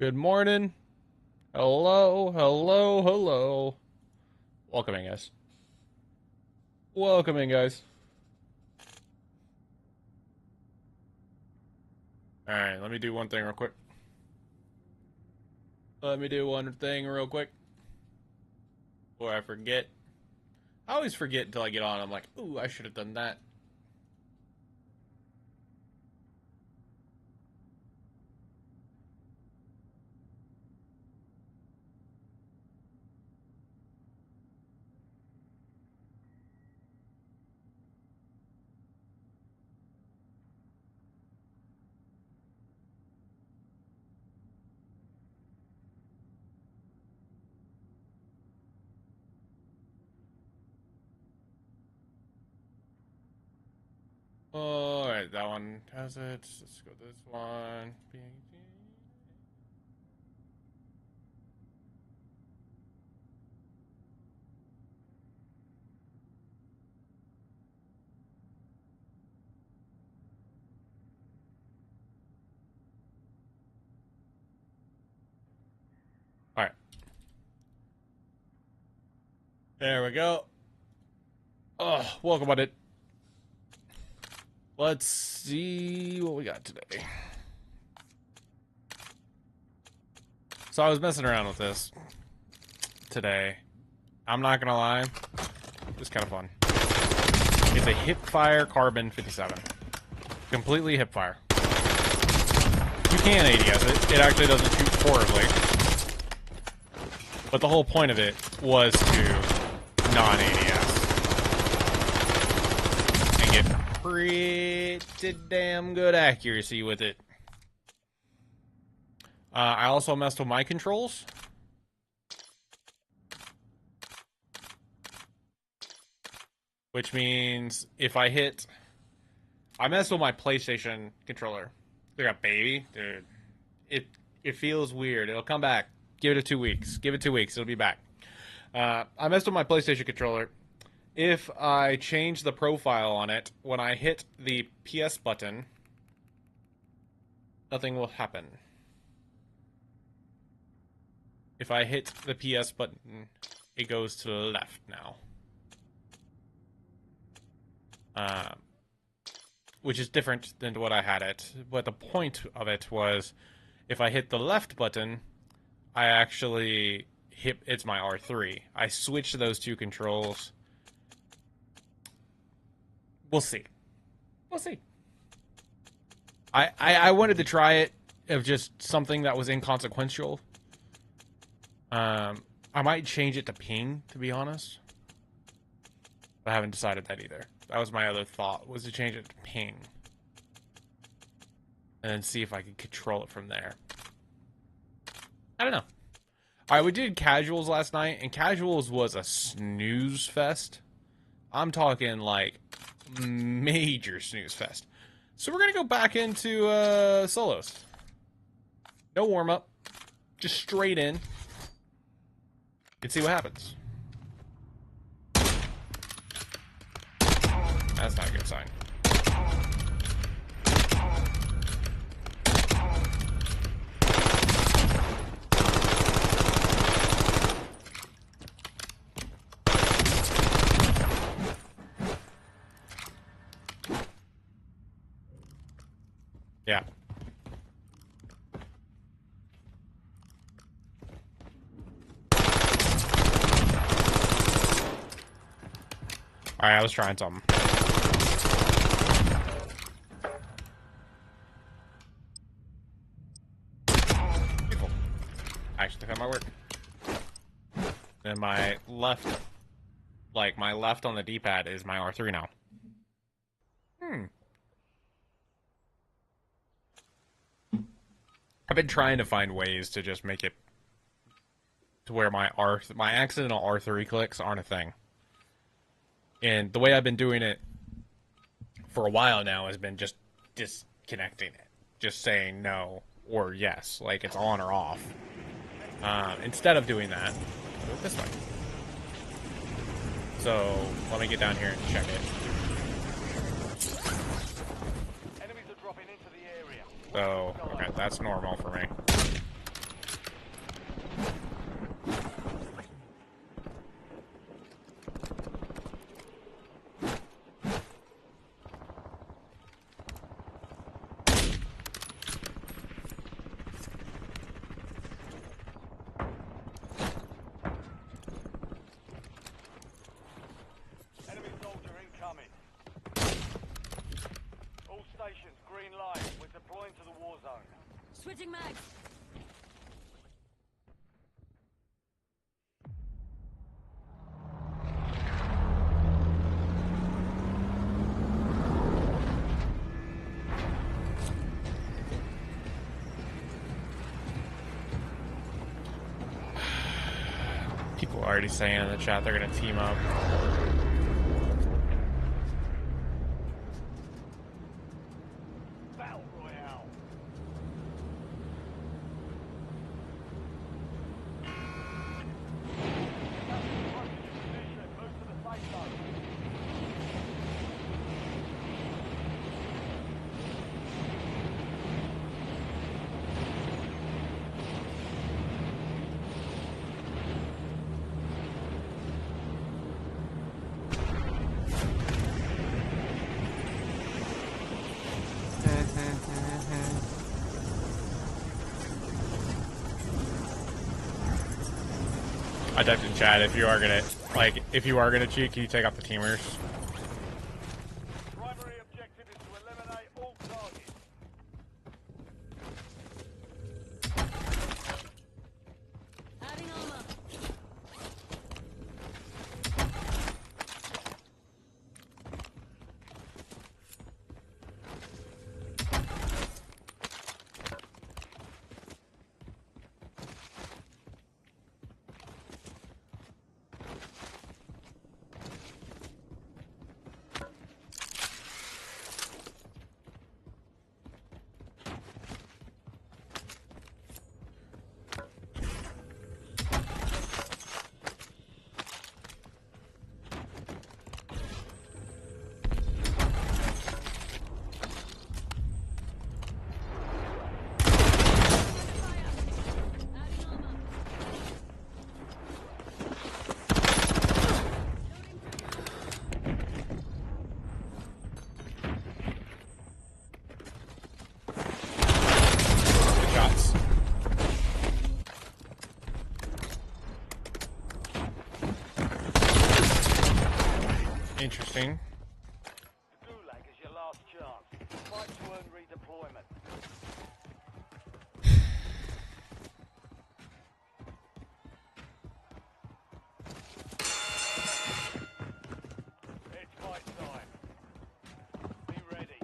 Good morning. Hello, hello, hello. Welcome in, guys. Welcome in, guys. Alright, let me do one thing real quick. Before I forget. I always forget until I get on. I'm like, ooh, I should have done that. Alright, that one has it. Let's go this one. Alright. There we go. Oh, welcome on it. Let's see what we got today. So I was messing around with this today. I'm not gonna lie, it's kind of fun. It's a hipfire carbon 57. Completely hipfire. You can ADS it. It actually doesn't shoot horribly. But the whole point of it was to non-ADS. And get pretty damn good accuracy with it. I also messed with my controls. Which means if I hit... I messed with my PlayStation controller. They got baby. Dude. It feels weird. It'll come back. Give it 2 weeks. Give it 2 weeks. It'll be back. I messed with my PlayStation controller. If I change the profile on it, when I hit the PS button, nothing will happen. If I hit the PS button, it goes to the left now. Which is different than what I had it. But the point of it was, if I hit the left button, I actually hit, it's my R3. I switched those two controls. We'll see. We'll see. I wanted to try it of just something that was inconsequential. I might change it to ping, to be honest. I haven't decided that either. That was my other thought, was to change it to ping. And then see if I could control it from there. I don't know. Alright, we did casuals last night, and casuals was a snooze fest. I'm talking, like, major snooze fest. So we're gonna go back into, solos. No warm-up. Just straight in. And see what happens. That's not a good sign. Yeah. Alright, I was trying something. Beautiful. Actually, that might work. And my left, like, my left on the D-pad is my R3 now. I've been trying to find ways to just make it to where my accidental R3 clicks aren't a thing. And the way I've been doing it for a while now has been just disconnecting it. Just saying no or yes. Like it's on or off. Instead of doing that, do it this way. So, let me get down here and check it. Enemies are dropping into the area. So, okay, that's normal for me. Enemy soldier incoming. All stations, green light. We're deploying to the war zone. Switching mags. People are already saying in the chat they're gonna team up. Battle Royale. Move to the safe zone. I typed in chat if you are gonna cheat, can you take out the teamers? Primary objective is to eliminate all targets. Adding armor. Good shots. Interesting. The Gulag is your last chance. Fight to earn redeployment. It's fight time. Be ready.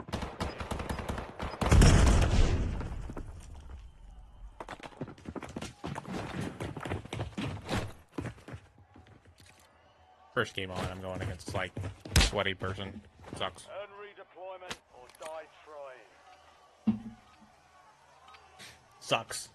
First game on, I'm going against like a sweaty person. Sucks. Earn redeployment or die trying. Sucks.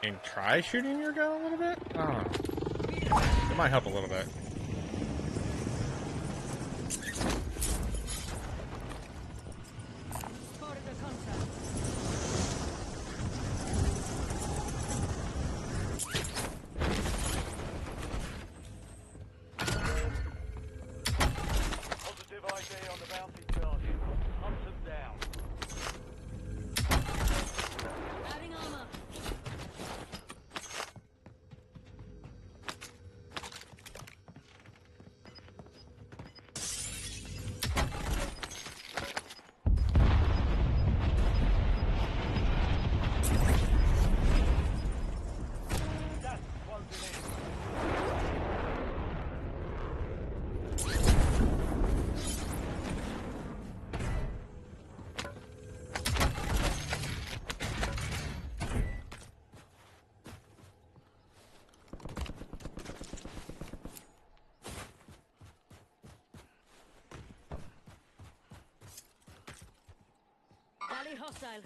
And try shooting your gun a little bit? I don't know. It might help a little bit. Spotted a contact. Positive ID on the bounty target. Hunt them down. Adding armor. Gas is closing in. Rally hostile.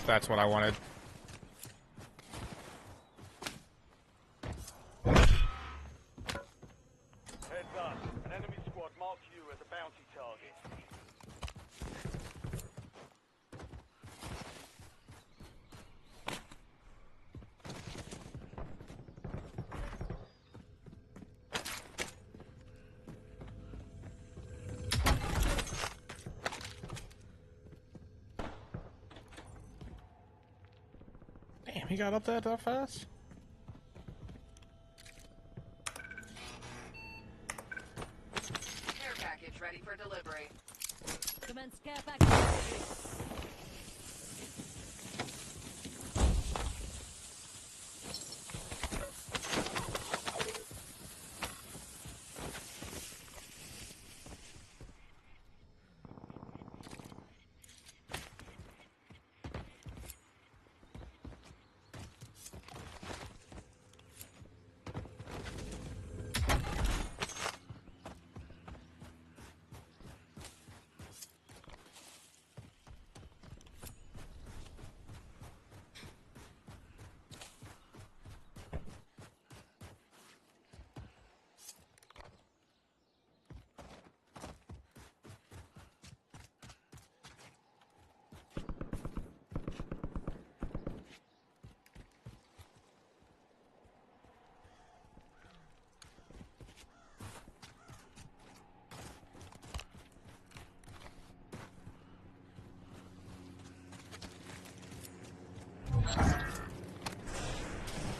That's what I wanted. Heads up. An enemy squad marks you as a bounty target. Damn, he got up there that fast? Care package ready for delivery. Commence care package.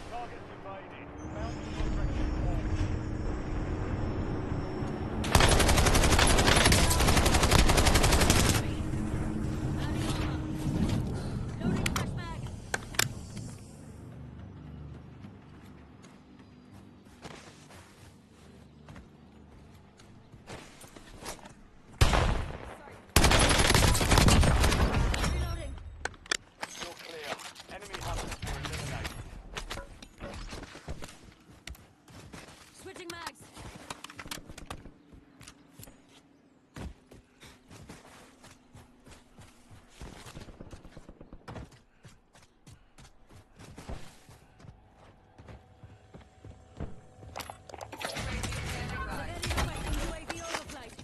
Targets invaded. Bounty contract deployed. Loading fresh mag. Reloading. You're clear. Enemy hunters were eliminated. Switching mags. Ready requesting UAV overflight.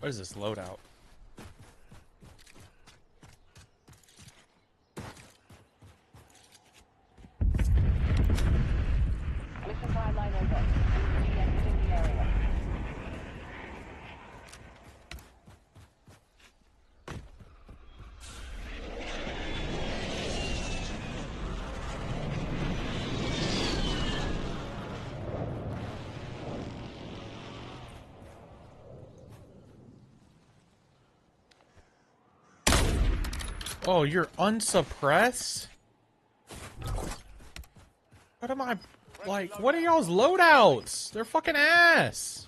What is this loadout? Mission timeline over. UAV exiting the area. Oh, you're unsuppressed? What am I... Like, what are y'all's loadouts? They're fucking ass.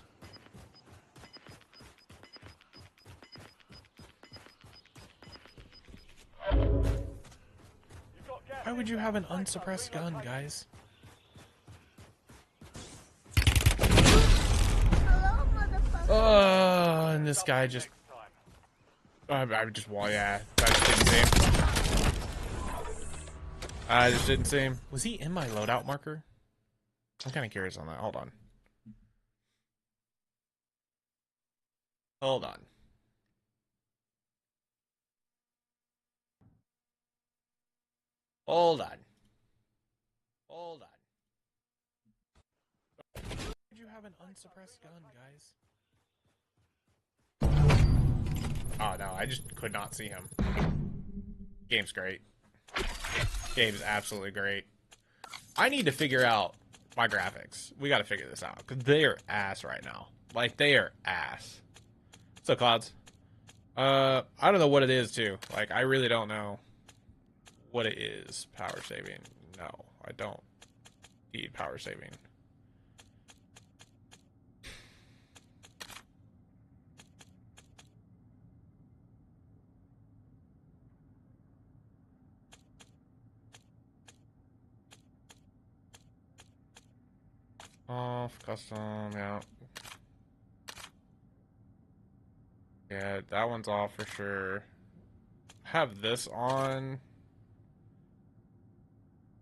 You've got gas Why would you have an inbound. Safe unsuppressed zone gun, relocated. guys? And this guy just... Next time. I just... Well, yeah. I just didn't see him. I just didn't see him. Was he in my loadout marker? I'm kind of curious on that. Hold on. Hold on. Hold on. Hold on. Would you have an unsuppressed gun, guys? Oh, no. I just could not see him. Game's great. Game's absolutely great. I need to figure out my graphics. We got to figure this out. Because they are ass right now. Like, they are ass. What's up, Clouds? I don't know what it is, too. Like, I really don't know what it is. Power saving. No, I don't need power saving. off. Custom, yeah. Yeah, that one's off for sure. Have this on.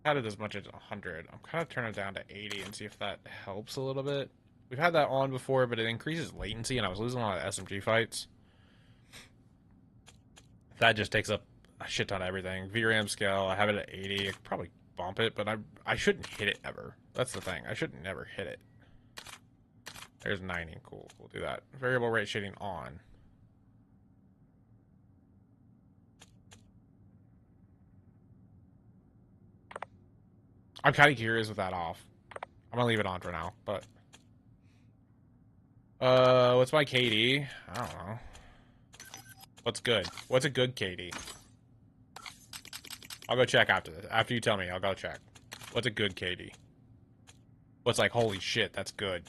Had it as much as 100. I'm kind of turning it down to 80 and see if that helps a little bit. We've had that on before, but it increases latency, and I was losing a lot of SMG fights. That just takes up a shit ton of everything. VRAM scale, I have it at 80. I could probably bump it, but I shouldn't hit it ever. That's the thing. I should never hit it. There's 90. Cool. We'll do that. Variable rate shading on. I'm kind of curious with that off. I'm gonna leave it on for now, but what's my KD? I don't know. What's good? What's a good KD? I'll go check after this. After you tell me, I'll go check. What's a good KD? What's like, holy shit, that's good.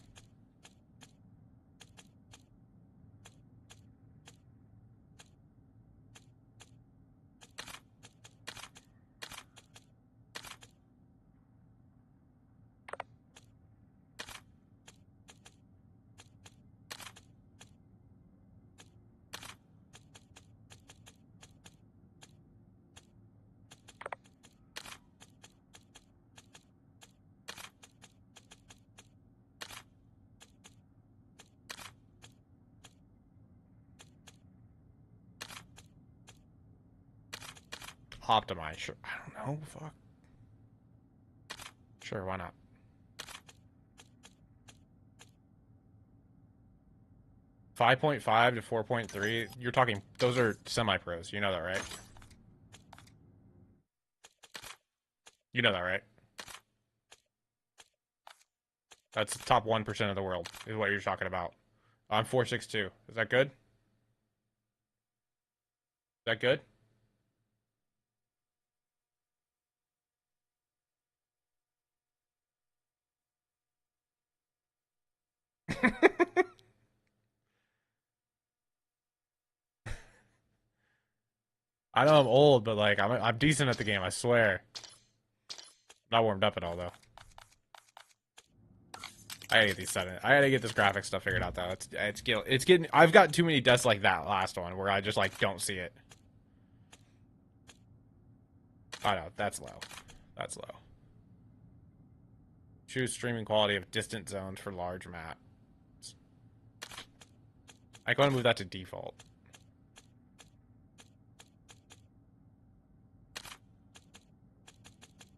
Optimize. Sure. I don't know. Fuck. Sure, why not? .5 to 4.3. You're talking. Those are semi-pros. You know that, right? You know that, right? That's the top 1% of the world. Is what you're talking about. I'm 4.62. Is that good? Is that good? I know I'm old, but like I'm decent at the game. I swear. Not warmed up at all though. I gotta get these set in. I gotta get this graphic stuff figured out though. It's getting. I've got too many deaths like that last one where I just like don't see it. I know that's low. That's low. Choose streaming quality of distant zones for large maps. I want to move that to default.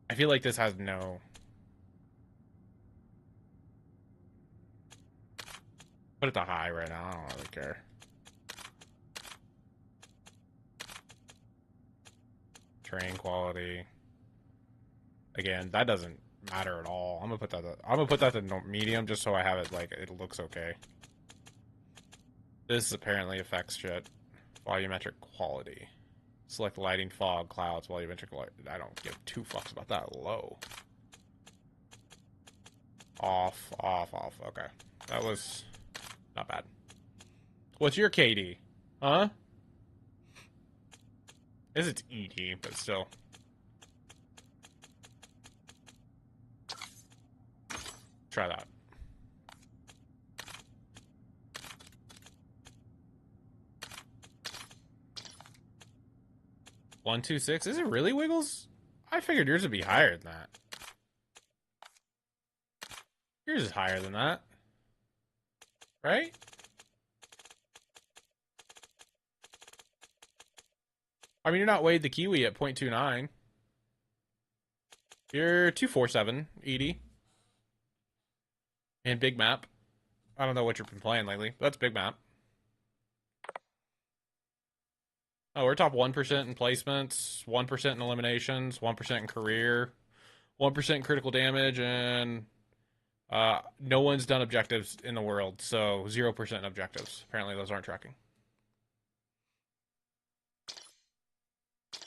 I feel like this has no. Put it to high right now. I don't really care. Terrain quality. Again, that doesn't matter at all. I'm gonna put that to medium just so I have it like it looks okay. This apparently affects shit. Volumetric quality. Select lighting, fog, clouds, volumetric light. I don't give two fucks about that. Low. Off. Okay. That was not bad. What's your KD? Huh? Is it's ED, but still. Try that. One, 2, 6. Is it really Wiggles? I figured yours would be higher than that. Yours is higher than that. Right? I mean, you're not Wade the Kiwi at 0.29. You're 247, Edie. And Big Map. I don't know what you've been playing lately, but that's Big Map. Oh, we're top 1% in placements, 1% in eliminations, 1% in career, 1% in critical damage, and no one's done objectives in the world, so 0% in objectives. Apparently those aren't tracking.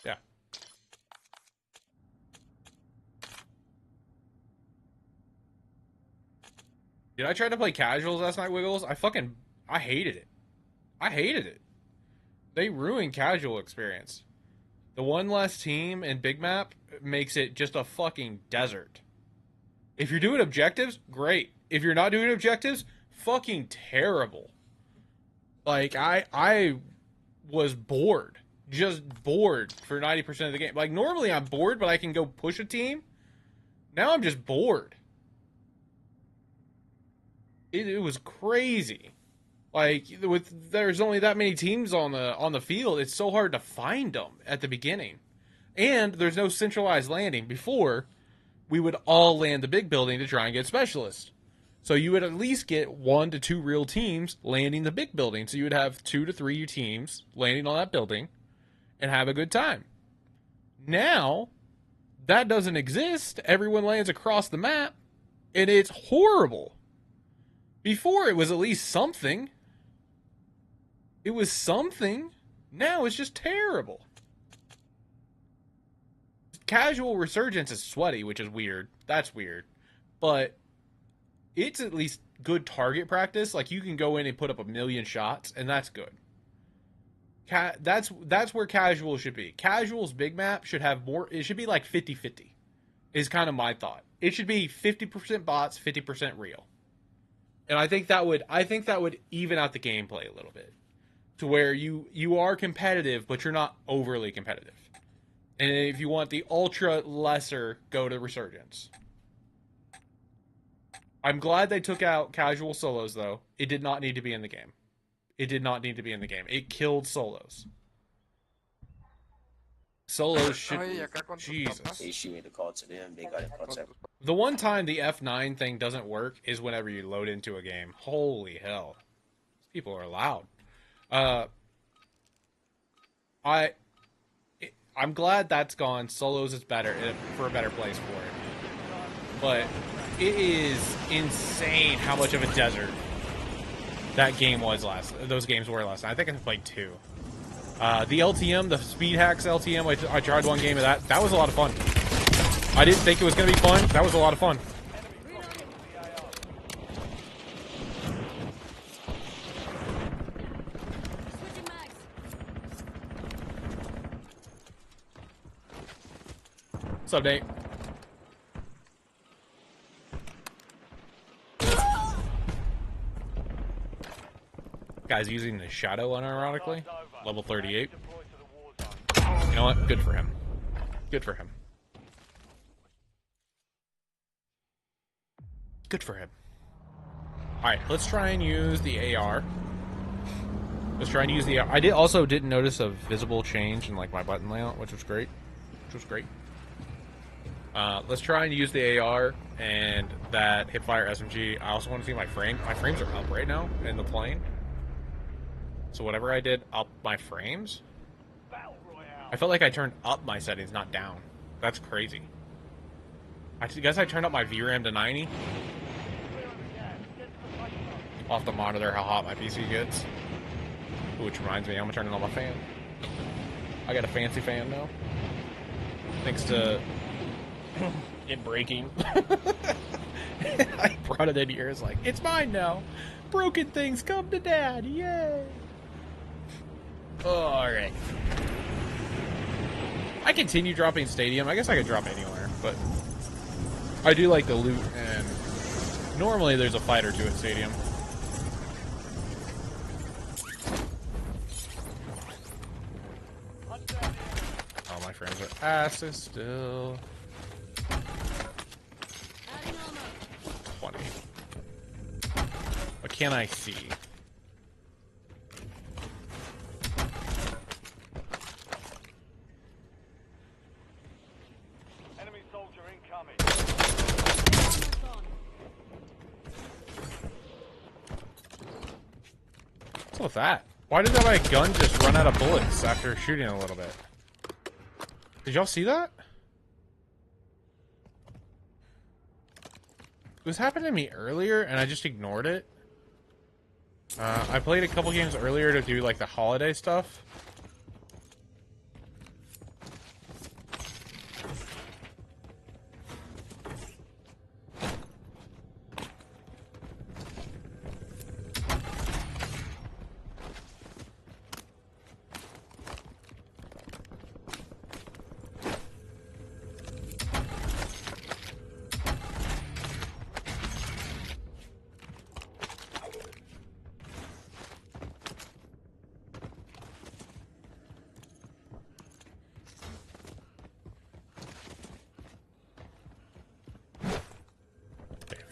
Yeah. Did I try to play casuals last night, Wiggles? I hated it. I hated it. They ruined casual experience. The one less team in Big Map makes it just a fucking desert. If you're doing objectives, great. if you're not doing objectives, fucking terrible. Like I was bored. Just bored for 90% of the game. Like normally I'm bored, but I can go push a team. Now I'm just bored. It was crazy. Like there's only that many teams on the field, it's so hard to find them at the beginning. And there's no centralized landing. Before, we would all land the big building to try and get specialists. So you would at least get 1 to 2 real teams landing the big building. So you would have 2 to 3 teams landing on that building and have a good time. Now, that doesn't exist. Everyone lands across the map, and it's horrible. Before, it was at least something. It was something. Now it's just terrible. Casual Resurgence is sweaty, which is weird. That's weird. But it's at least good target practice. Like, you can go in and put up 1,000,000 shots, and that's good. That's where casual should be. Casual's big map should have more. It should be like 50-50 is kind of my thought. It should be 50% bots, 50% real. And I think that would even out the gameplay a little bit to where you are competitive, but you're not overly competitive. And if you want the ultra lesser, go to Resurgence. I'm glad they took out casual solos, though. It did not need to be in the game. It did not need to be in the game. It killed solos. Solos should... Jesus. They shoot me the call to them. They got in contact. The one time the F9 thing doesn't work is whenever you load into a game. Holy hell. People are loud. I'm glad that's gone. Solos is better for a better place for it. But it is insane how much of a desert that game was those games were last night. I think I played 2. The LTM, the Speed Hacks LTM, I tried one game of that. That was a lot of fun. I didn't think it was going to be fun. That was a lot of fun. Switching mags. What's up, Nate? Guy's using the shadow unironically. Level 38. You know what? Good for him. Good for him. Good for him. Alright, let's try and use the AR. Let's try and use the AR. I also didn't notice a visible change in like my button layout, which was great. Let's try and use the AR and that hipfire SMG. I also want to see my frame. My frames are up right now in the plane. So whatever I did up my frames, I felt like I turned up my settings, not down. That's crazy. I guess I turned up my VRAM to 90. I'll have to monitor how hot my PC gets. Which reminds me, I'm gonna turn on my fan. I got a fancy fan now. Thanks to it breaking. I brought it in here. It's like, it's mine now. Broken things come to dad. Yay. Oh, alright. I continue dropping Stadium. I guess I could drop anywhere, but I do like the loot, and normally there's a fight or two at Stadium. Oh, my friends are asses still. Adding armor. 20. What can I see? Enemy soldier incoming. Armor's gone. What's with that? Why did my gun just run out of bullets after shooting a little bit? Did y'all see that? It was happening to me earlier, and I just ignored it. I played a couple games earlier to do, like, the holiday stuff.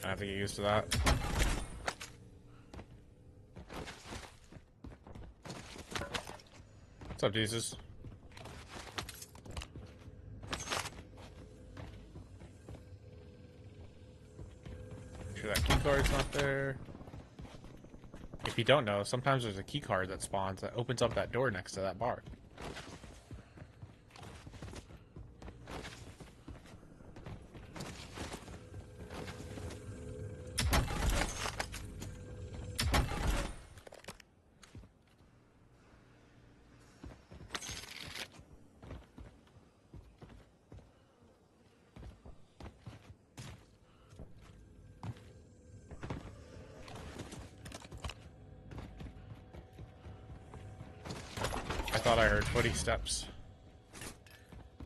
I have to get used to that. What's up, Jesus? Make sure that key card's not there. If you don't know, sometimes there's a key card that spawns that opens up that door next to that bar. I thought I heard footy steps.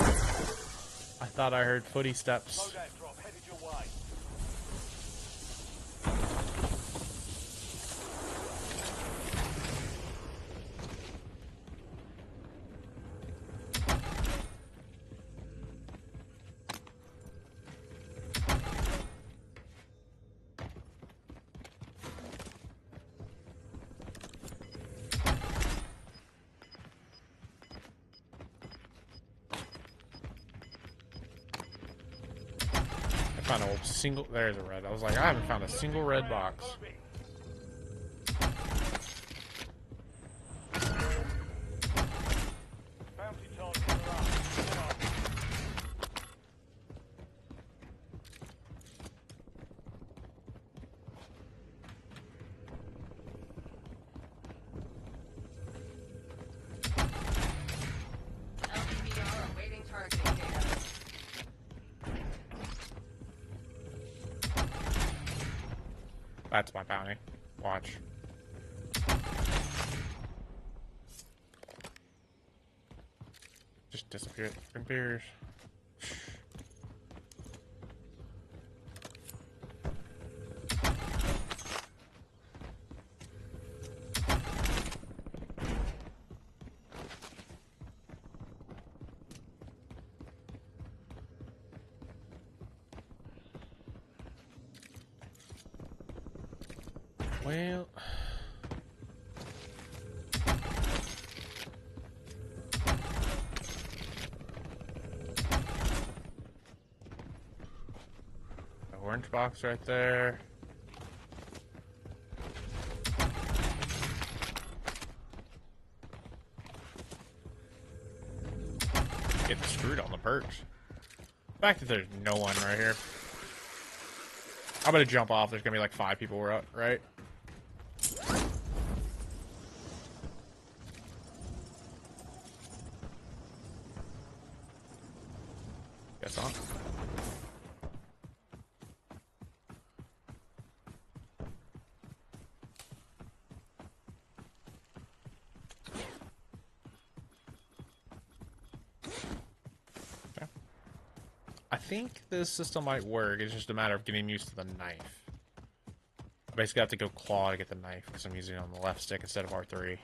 I thought I heard footy steps. Loadout drop headed your way. I found a single. There's a red. I was like, I haven't found a single red box. Bounty targets are up. Come on. LPVR awaiting targeting data. That's my bounty. Watch. Just disappear. Disappears. Well, the orange box right there. Getting screwed on the perks. The fact that there's no one right here. I'm gonna jump off. There's gonna be like 5 people right? Guess not. Okay. I think this system might work. It's just a matter of getting used to the knife. I basically have to go claw to get the knife because I'm using it on the left stick instead of R3.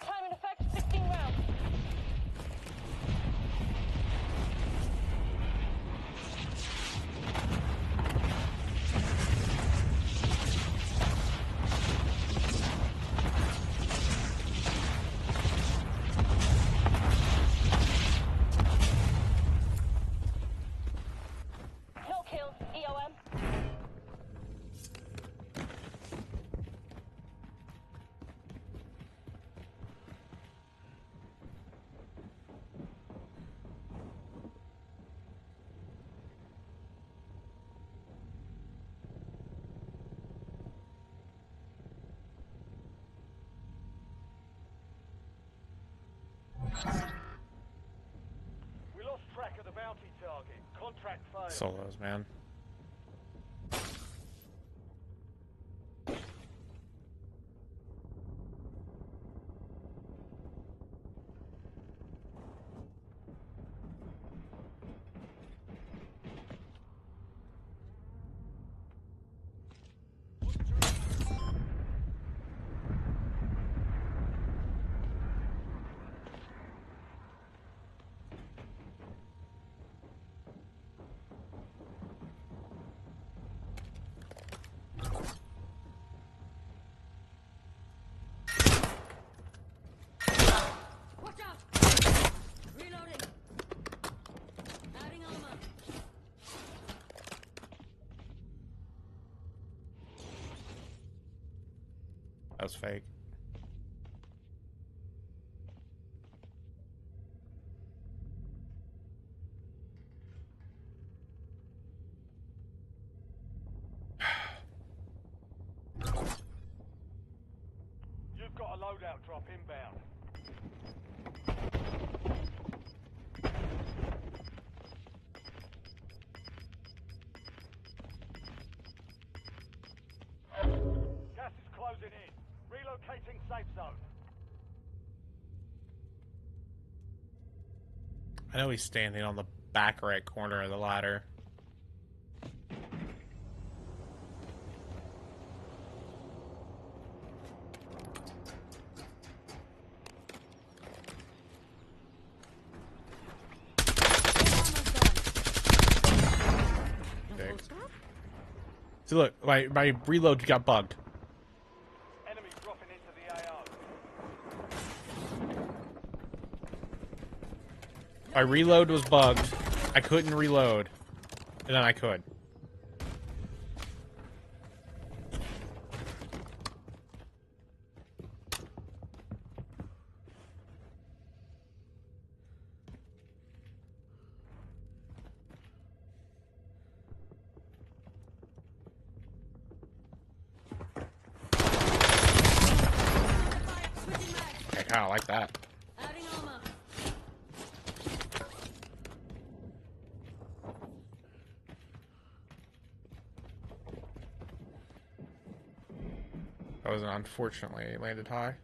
Time in effect, 16 rounds. No kills, EOM. We lost track of the bounty target. Contract failed. Solos, man. That was fake. You've got a loadout drop inbound. Gas is closing in. Relocating safe zone. I know he's standing on the back right corner of the ladder. No full stop? See, look, my reload got bugged. Enemy dropping into the AO. My reload was bugged. I couldn't reload. And then I could. Switching mags. I kind of like that. Adding armor. That was unfortunately landed high.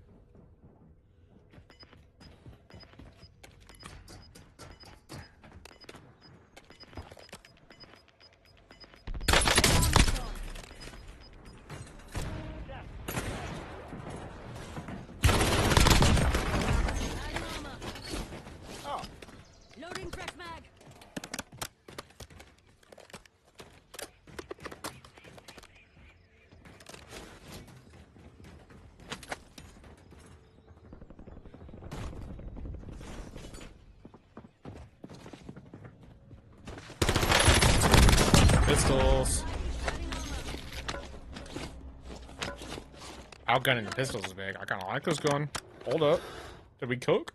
Adding armor. Oh, Loading fresh mag. Pistols. Adding armor. Outgunning the pistols is big. I kind of like this gun. Hold up. Did we cook?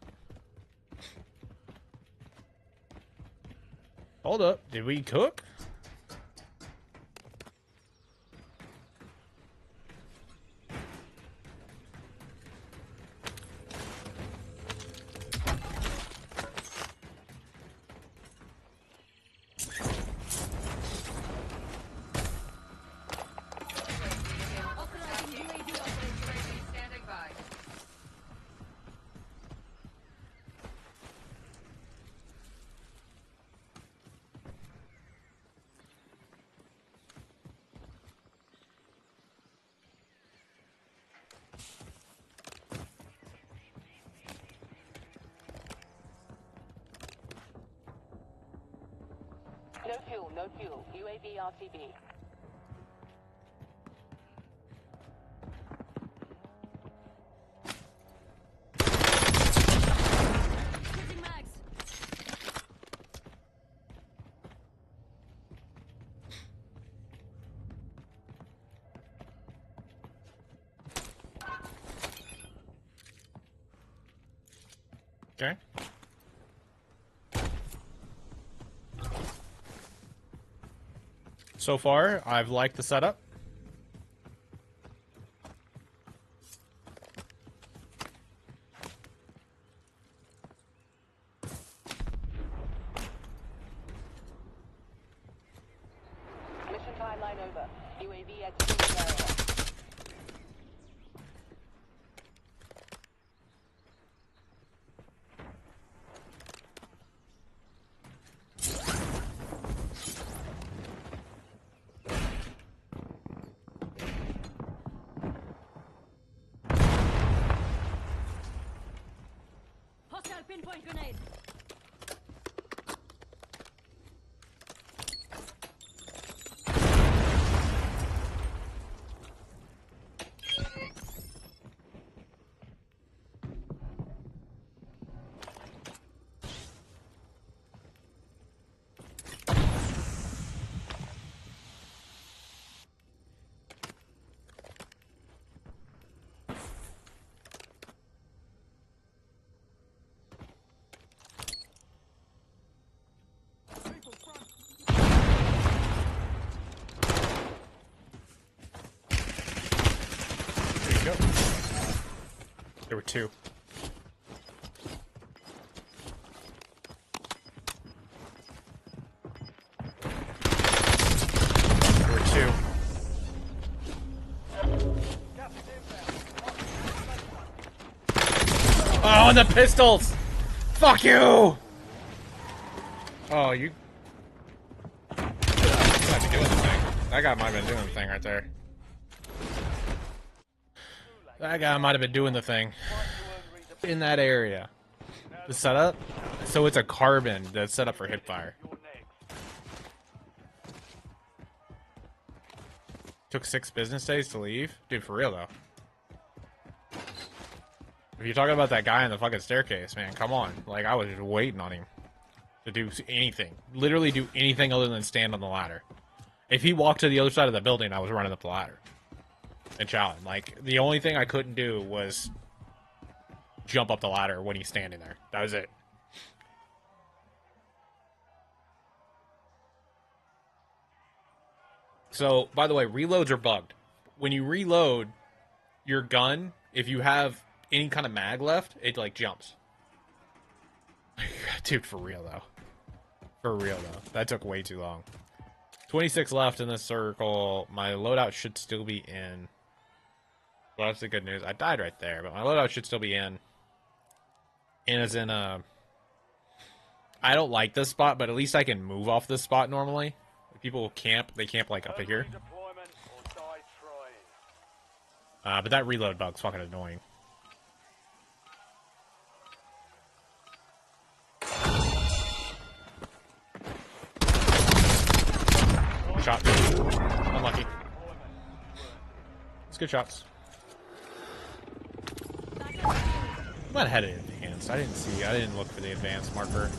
Hold up. Did we cook? Authorizing UAV operation. UAV standing by. No fuel, no fuel. UAV RTB. Switching mags. Okay. So far, I've liked the setup. Mission timeline over. UAV exiting the area. Hostile pinpoint grenade. two. We're two. Oh, and the pistols! Fuck you! Oh, you... might be doing the thing. That guy might have been doing the thing right there. That guy might have been doing the thing. In that area. The setup? So it's a carbon that's set up for hipfire. Took 6 business days to leave? Dude, for real though. If you're talking about that guy in the fucking staircase, man, come on. Like, I was just waiting on him to do anything. Literally do anything other than stand on the ladder. If he walked to the other side of the building, I was running up the ladder. And challenge. Like, the only thing I couldn't do was jump up the ladder when he's standing there. That was it. So, by the way, reloads are bugged. When you reload your gun, if you have any kind of mag left, it, like, jumps. Dude, for real, though. For real, though. That took way too long. 26 left in this circle. My loadout should still be in. Well, that's the good news. I died right there, but my loadout should still be in. And as in, I don't like this spot, but at least I can move off this spot normally. If people camp, they camp, like, up here. But that reload bug's fucking annoying. Shot. Unlucky. It's good shots. I might have had it advanced. I didn't look for the advanced marker.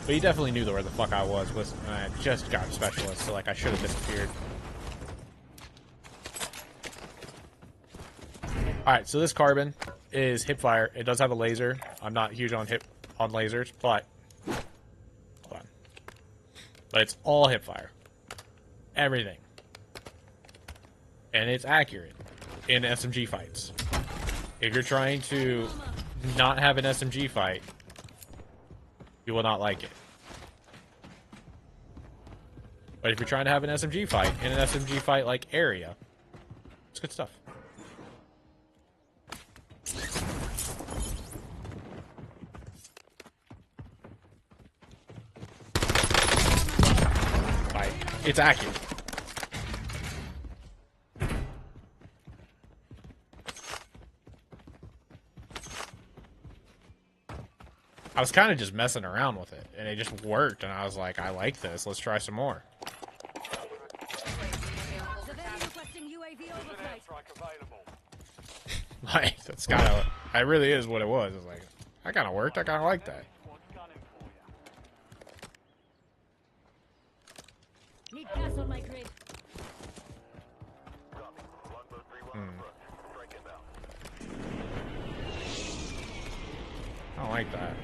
But he definitely knew where the fuck I was. And I just got specialist, so like I should have disappeared. Alright, so this carbon is hipfire. It does have a laser. I'm not huge on lasers, but hold on. But it's all hipfire. Everything. And it's accurate in SMG fights. If you're trying to not have an SMG fight, you will not like it. But if you're trying to have an SMG fight in an SMG fight like area, it's good stuff. Like, it's accurate. I was kind of just messing around with it, and it just worked, and I was like, I like this. Let's try some more. Like, that's kind of, it really is what it was. It's like, that kind of worked. I kind of like that. Need gas on my grid. I don't like that.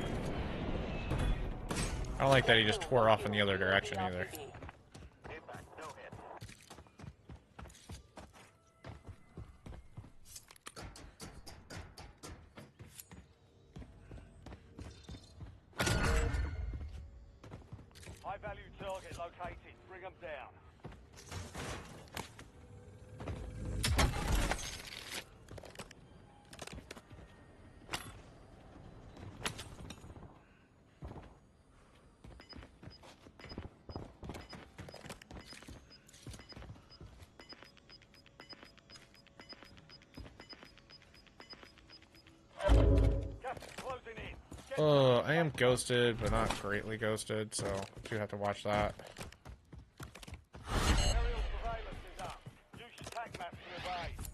I don't like that he just tore off in the other direction either. High value target located. Bring them down. I am ghosted, but not greatly ghosted, so I do have to watch that. Aerial surveillance is up. Use your tac map to evade.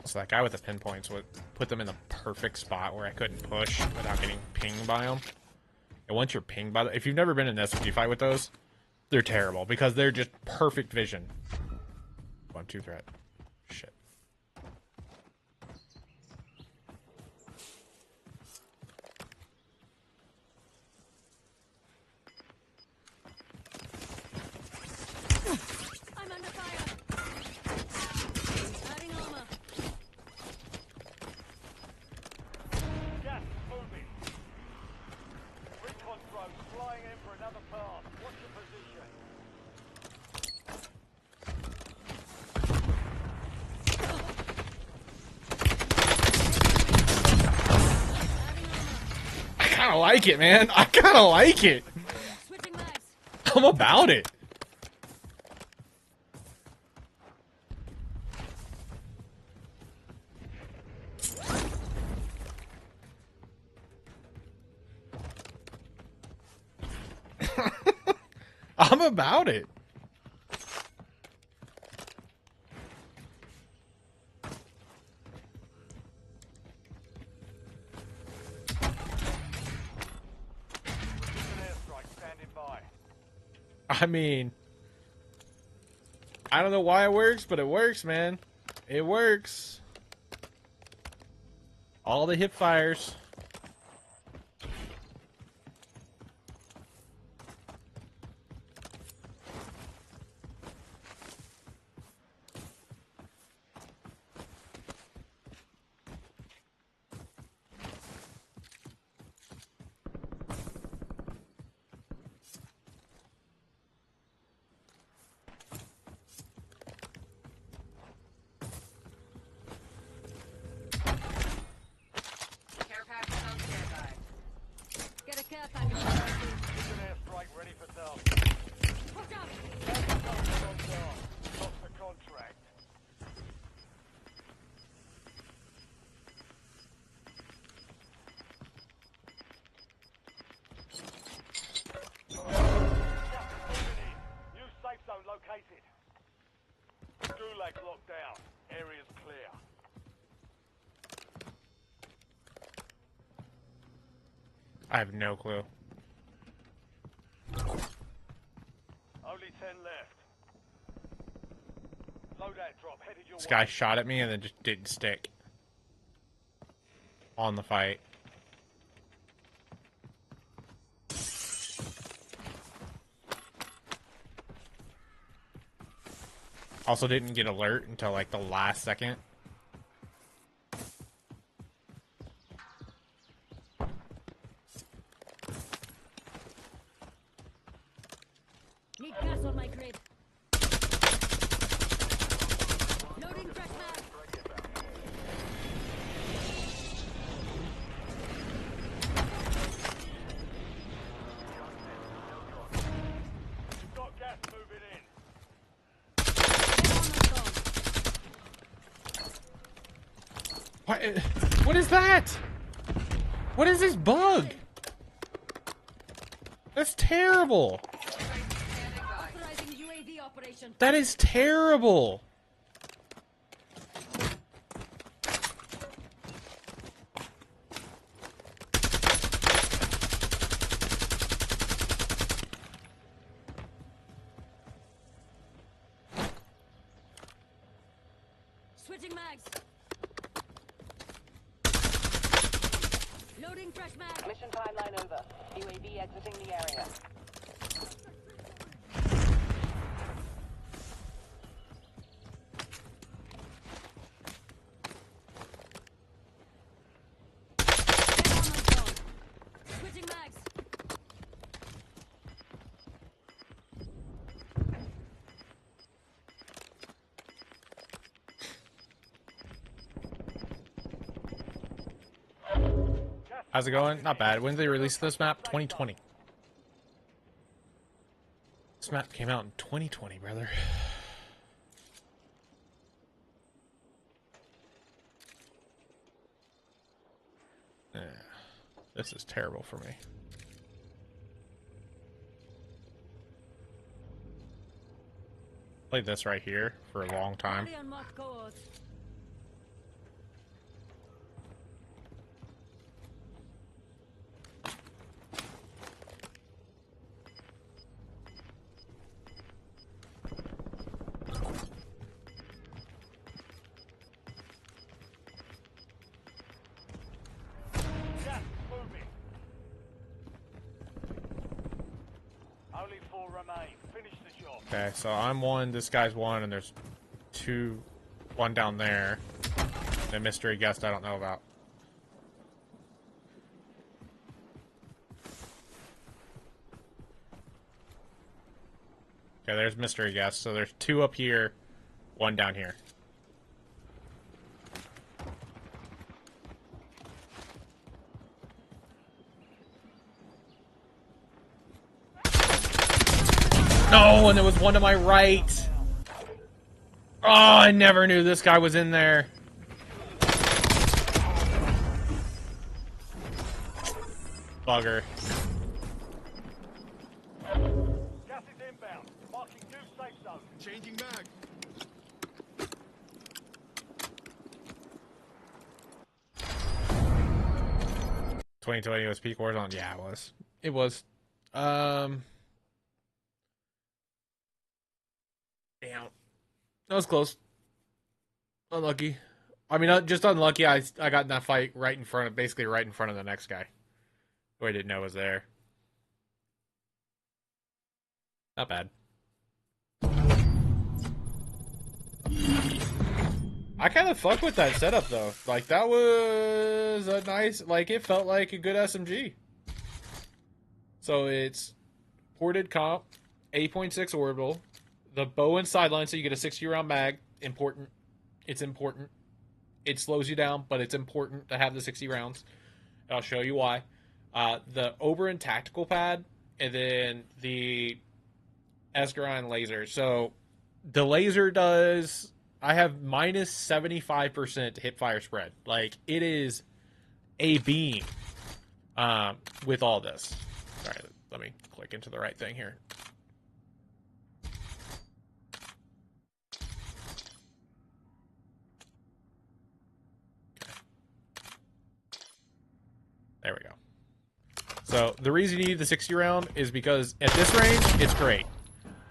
So that guy with the pinpoints would put them in the perfect spot where I couldn't push without getting pinged by them. And once you're pinged by them, if you've never been in an SMG fight with those, they're terrible because they're just perfect vision. 1-2 threat. Shit. kind of like it, man. I kind of like it. Switching mags. I'm about it. I'm about it. I mean, I don't know why it works, but it works, man. It works. All the hip fires. Care package on standby. Get a care package. Airstrike ready for tasking. Watch out. Lost the contract. New safe zone located. Gulag's locked down. Area's clear. I have no clue. Only 10 left. Loadout drop headed your This way. guy shot at me and then just didn't stick on the fight. Also didn't get alert until like the last second. Need gas on my grid. Loading fresh mag. Got gas moving in. What is that? What is this bug? That's terrible. Standing by. Authorizing UAV operation. That is terrible. Switching mags. Loading fresh mag. Mission timeline over. UAV exiting the area. Switching mags. How's it going? Not bad. When did they release this map? 2020. This map came out in 2020, brother. Yeah. This is terrible for me. Played this right here for a long time. Already unmarked cohorts. Gas moving. Only 4 remain. Finish the job. Okay, so I'm one, this guy's one, and there's two, one down there. And a mystery guest I don't know about. Okay, there's mystery guest. So there's two up here, one down here. No, and there was one to my right. Oh, I never knew this guy was in there. Bugger. Gas is inbound. Marking new safe zone. Changing mag. 2020 was peak Warzone. Yeah, it was. It was. Damn. That was close. Unlucky. I mean, just unlucky. I got in that fight right in front of, basically right in front of the next guy, who I didn't know was there. Not bad. I kind of fuck with that setup though. Like that was a nice, like it felt like a good SMG. So it's ported comp, 8.6 orbital, the bow and sideline, so you get a 60 round mag. Important. It's important. It slows you down, but it's important to have the 60 rounds. And I'll show you why. The Oberon tactical pad, and then the Escaron laser. So the laser does, I have minus 75% hip fire spread. Like it is a beam with all this. All right, let me click into the right thing here. There we go. So the reason you need the 60 round is because at this range, it's great.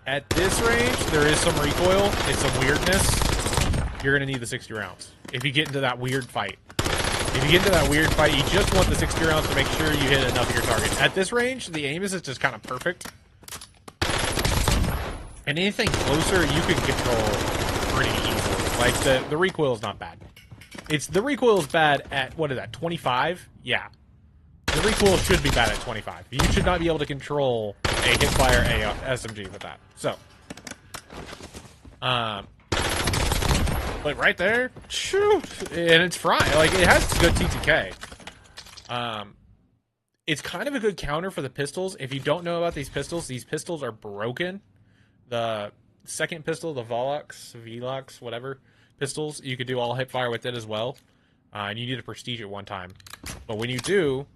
At this range, there is some recoil. It's some weirdness. You're going to need the 60 rounds. If you get into that weird fight. If you get into that weird fight, you just want the 60 rounds to make sure you hit enough of your targets. At this range, the aim is just kind of perfect. And anything closer, you can control pretty easily. Like, the recoil is not bad. The recoil is bad at, what is that, 25? Yeah. The recoil should be bad at 25. You should not be able to control a hipfire SMG with that. So, but right there, shoot, and it's frying. Like it has good TTK. It's kind of a good counter for the pistols. If you don't know about these pistols are broken. The second pistol, the Velox, whatever pistols, you could do all hipfire with it as well. And you need a prestige at one time. But when you do,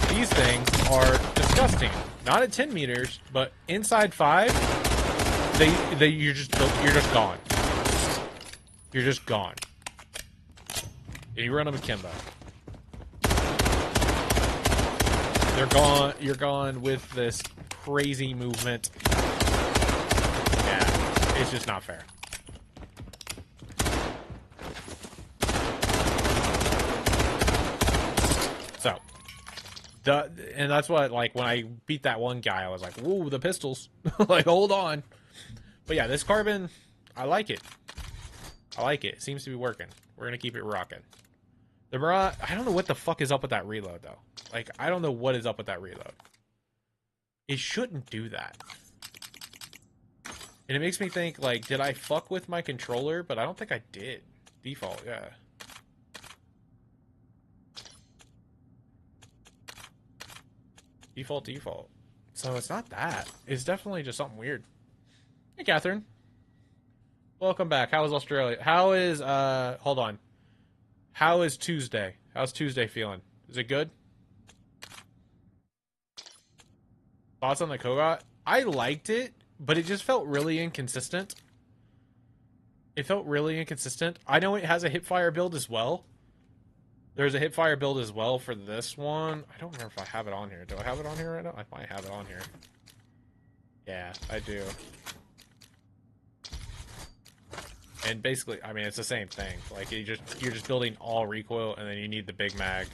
these things are disgusting. Not at 10 meters, but inside 5, you're just gone. You're just gone. And you run them akimbo. They're gone. You're gone with this crazy movement. Yeah, it's just not fair. So, and that's what, like, when I beat that one guy, I was like, whoa, the pistols. Like, hold on. But yeah, this carbon, I like it. I like it. It seems to be working. We're going to keep it rocking. The Mirage, I don't know what the fuck is up with that reload, though. Like, I don't know what is up with that reload. It shouldn't do that. And it makes me think, like, did I fuck with my controller? But I don't think I did. Default, yeah. Default. So it's not that. It's definitely just something weird. Hey, Catherine. Welcome back. How is Australia? How is, hold on. How is Tuesday? How's Tuesday feeling? Is it good? Thoughts on the Kogot? I liked it, but it just felt really inconsistent. It felt really inconsistent. I know it has a hipfire build as well. There's a hipfire build as well for this one. I don't remember if I have it on here. Do I have it on here right now? I might have it on here. Yeah, I do. And basically, I mean, it's the same thing. Like, you're just building all recoil, and then you need the big mag.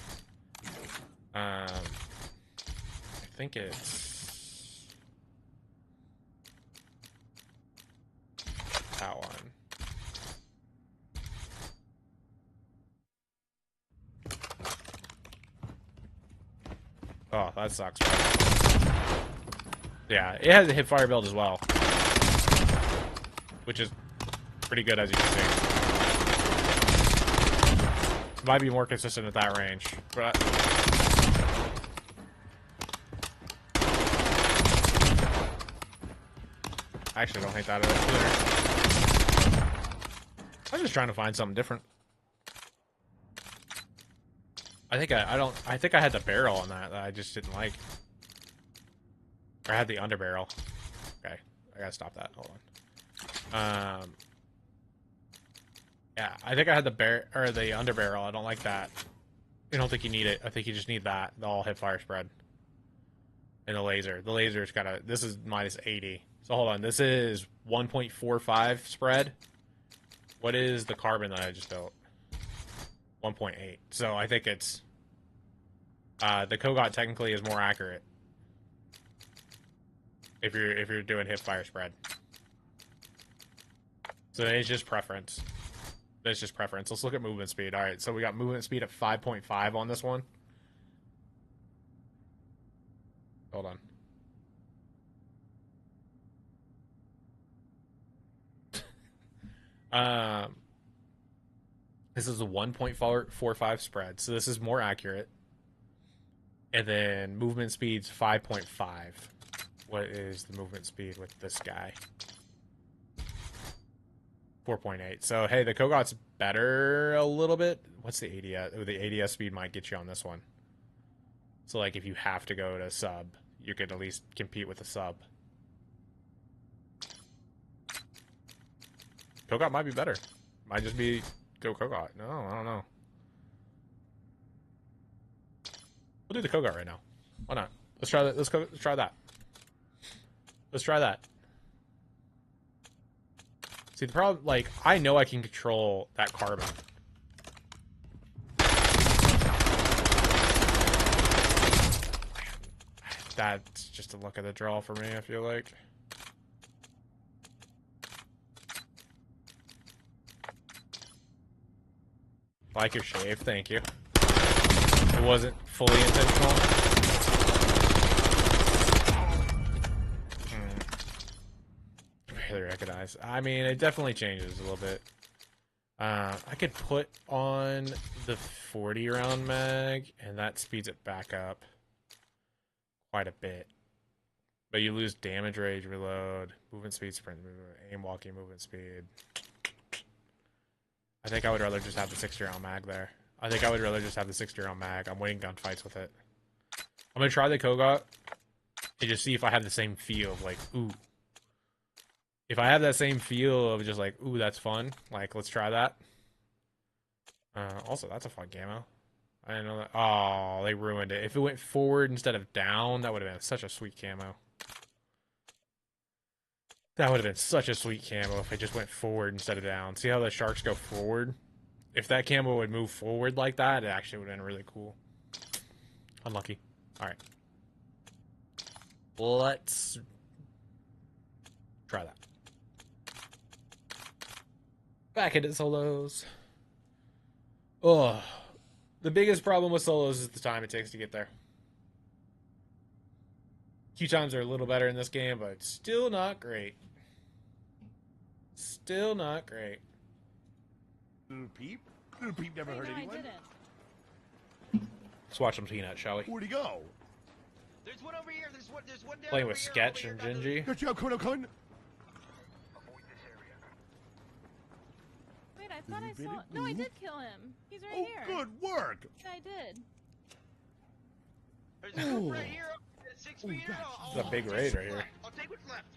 I think it's that one. Oh, that sucks. Yeah, it has a hipfire build as well, which is pretty good, as you can see. It might be more consistent at that range, but I actually don't hate that either. I'm just trying to find something different. I think I think I had the barrel on that I just didn't like. Or I had the underbarrel. Okay, I gotta stop that. Hold on. Yeah, I think I had the underbarrel. I don't like that. I don't think you need it. I think you just need that. The all hip fire spread. And the laser. The laser's gotta. This is minus 80. So hold on. This is 1.45 spread. What is the carbon that I just built? 1.8. So I think it's. The Kogot technically is more accurate. If you're doing hip fire spread. So it's just preference. It's just preference. Let's look at movement speed. All right, so we got movement speed at 5.5 on this one. Hold on. This is a 1.45 spread, so this is more accurate. And then movement speed's 5.5. What is the movement speed with this guy? 4.8. So, hey, the Kogot's better a little bit. What's the ADS? Oh, the ADS speed might get you on this one. So, like, if you have to go to sub, you could at least compete with the sub. Kogot might be better. Might just be go Kogot. No, I don't know. We'll do the Kogot right now. Why not? Let's try that. Let's try that. Let's try that. See, the problem, like, I know I can control that carbon. That's just a look at the draw for me, I feel like. Like your shave, thank you. It wasn't fully intentional. Barely recognize. I mean, it definitely changes a little bit. I could put on the 40 round mag, and that speeds it back up quite a bit. But you lose damage range, reload, movement speed, sprint, aim, walking, movement speed. I think I would rather just have the 60 round mag there. I think I would rather just have the 60 round mag. I'm winning gunfights with it. I'm going to try the Kogot and just see if I have the same feel of like, ooh. If I have that same feel of just like, ooh, that's fun. Like, let's try that. Also, that's a fun camo. I didn't know that. Oh, they ruined it. If it went forward instead of down, that would have been such a sweet camo. That would have been such a sweet camo if it just went forward instead of down. See how the sharks go forward? If that camo would move forward like that, it actually would have been really cool. Unlucky. Alright. Let's try that. Back into solos. Oh, the biggest problem with solos is the time it takes to get there. Queue times are a little better in this game, but still not great. Still not great. Little Peep? Little Peep never hurt No, I anyone. didn't. Let's watch some Peanut, shall we? Where'd he go? There's one over here. There's one down Playing over with here, Sketch over and here, down Gingy. Got you out, I'm coming. Wait, I thought I Bit saw. it, No, I ooh. did kill him. He's right Oh, here. good work. Yeah, I did. There's a Ooh. group right here. 6 Ooh, meter. that's- It's a big take raid what's right here. left. I'll take what's left.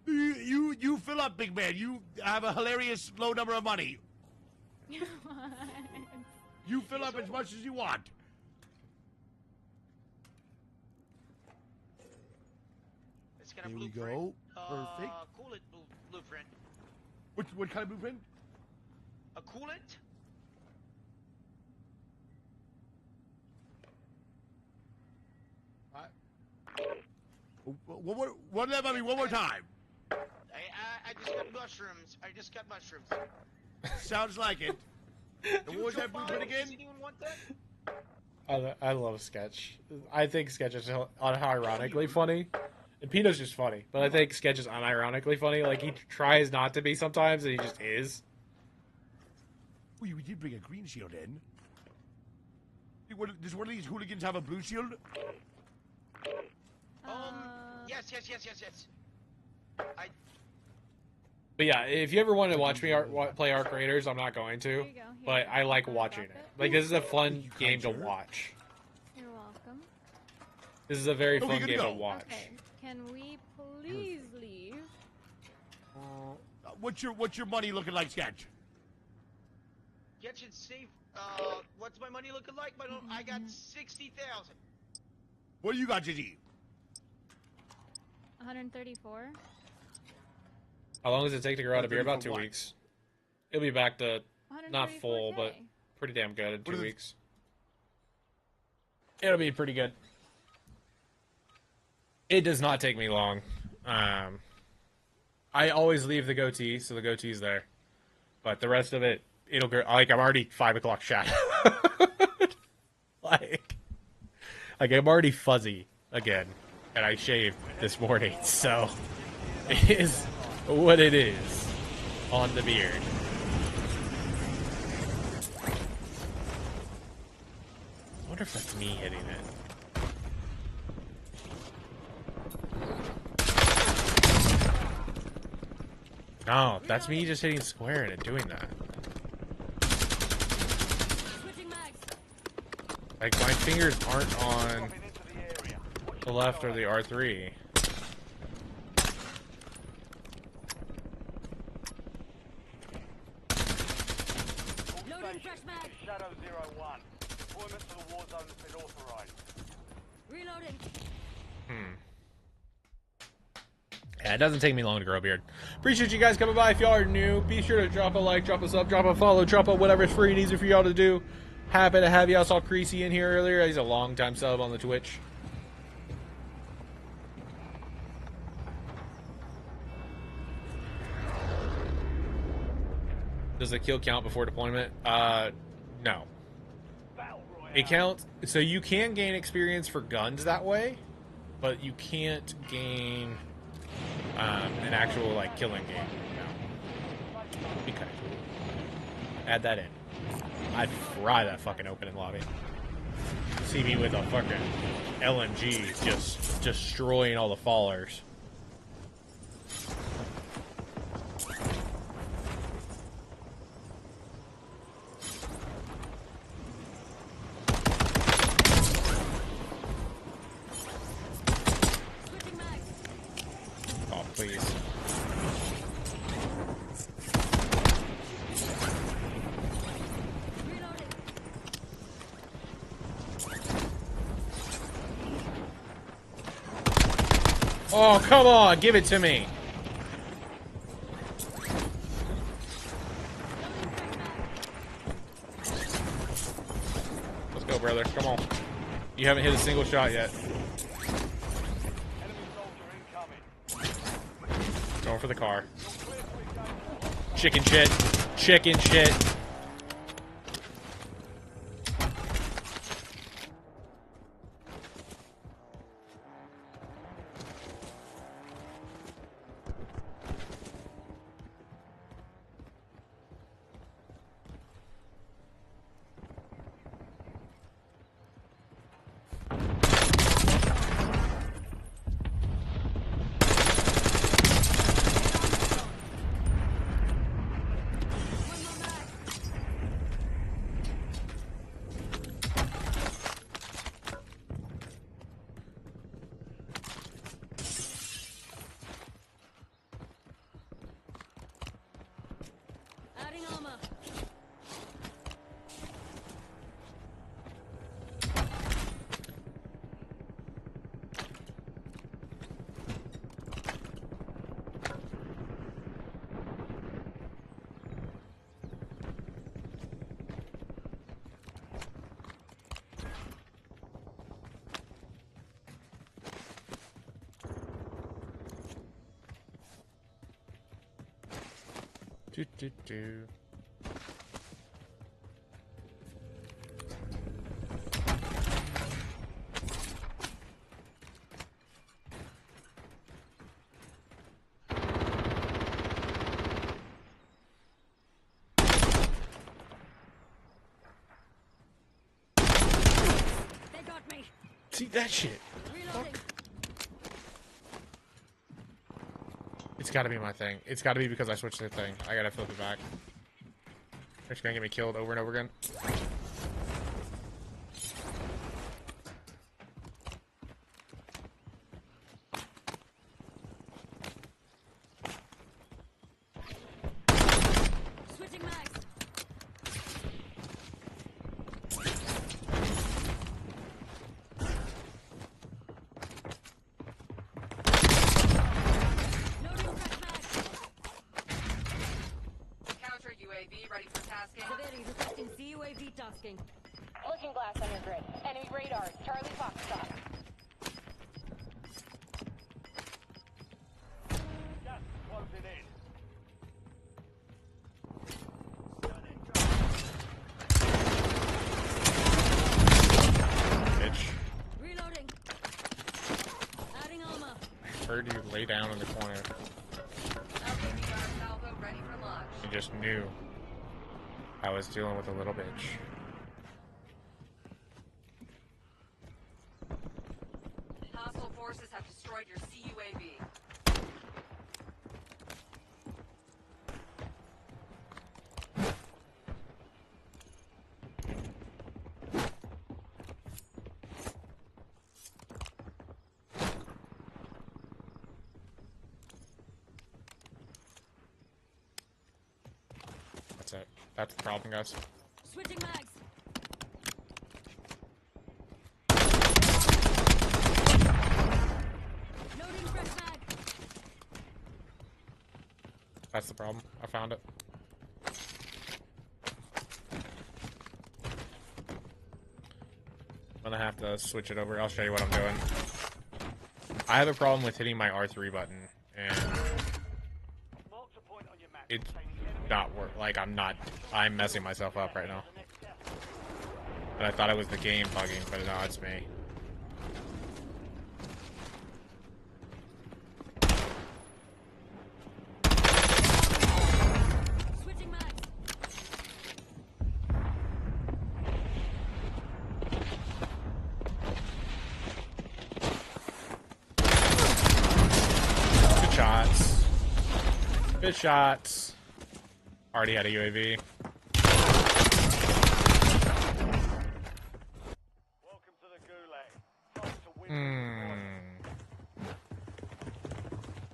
You fill up, big man. You have a hilarious low number of money. You fill up as much as you want. It's got a Here we blueprint. go. Perfect. Coolant blueprint. What kind of blueprint? A coolant? What that about me one more time? I just got mushrooms. I just got mushrooms. Sounds like it. And what was that blueprint again? Does anyone want that? I love Sketch. I think Sketch is unironically funny. And Pino's just funny. But I think Sketch is unironically funny. Like, he tries not to be sometimes, and he just is. We did bring a green shield in. Does one of these hooligans have a blue shield? Yes. But yeah, if you ever want to watch me play Arc Raiders, I'm not going to. Here you go. Here, But I like watching drop it. Like, this is a fun game to Sure. watch. You're welcome. This is a very Okay, fun good to game to go. watch. Okay. Can we please leave? What's your money looking like, Sketch? Get it safe. What's my money looking like? I got 60,000. What do you got, Gigi? 134. How long does it take to grow out a beer? About 2 what? weeks. It'll be back to not full, 134K. but pretty damn good in What 2 are the- weeks. It'll be pretty good. It does not take me long. I always leave the goatee, so the goatee's there. But the rest of it, it'll grow. Like, I'm already 5 o'clock shadow. like I'm already fuzzy again. And I shaved this morning, so it is what it is on the beard. I wonder if that's me hitting it. No, that's me just hitting square and it doing that. Like, my fingers aren't on Dropping into the area. Watch the your left or side. the R3. All stations, this is Shadow 01. Deployment to the war zone has been authorized. Yeah, it doesn't take me long to grow a beard. Appreciate you guys coming by. If y'all are new, be sure to drop a like, drop a sub, drop a follow, drop a whatever's free and easy for y'all to do. Happy to have you. I saw Creasy in here earlier. He's a long time sub on the Twitch. Does the kill count before deployment? No. Battle Royale. It counts. So you can gain experience for guns that way, but you can't gain an actual like killing game. No. Be kind of cool. Add that in. I'd fry that fucking open in lobby. See me with a fucking LMG just destroying all the fallers. Oh, please. Oh, come on, give it to me. Let's go, brother. Come on. You haven't hit a single shot yet. Enemy soldier incoming. Going for the car. Clear to engage. Chicken shit. Chicken shit. Do, do, do. See that shit. It's gotta be my thing. It's gotta be because I switched the thing. I gotta flip it back. It's gonna get me killed over and over again. Switching mags. Loading fresh mag. Counter UAV ready for tasking. Severity requesting CUAV tasking. Looking glass on your grid. Enemy radar. Charlie Foxtrot. Gas is closing in. Bitch. Reloading. Adding armor. I heard you lay down in the corner. LPBR salvo ready for launch. I just knew I was dealing with a little bitch. Hostile forces have destroyed your CUAV. That's it. That's the problem, guys. Switching mags. Loading fresh mag. That's the problem. I found it. I'm gonna have to switch it over. I'll show you what I'm doing. I have a problem with hitting my R3 button, and Marked a point on your map. it's containing enemy not work. Like I'm messing myself up right now. And I thought it was the game bugging, but no, it's me. Switching mags. Good shots. Good shots. Already had a UAV. Welcome to the Gulag. Time to win.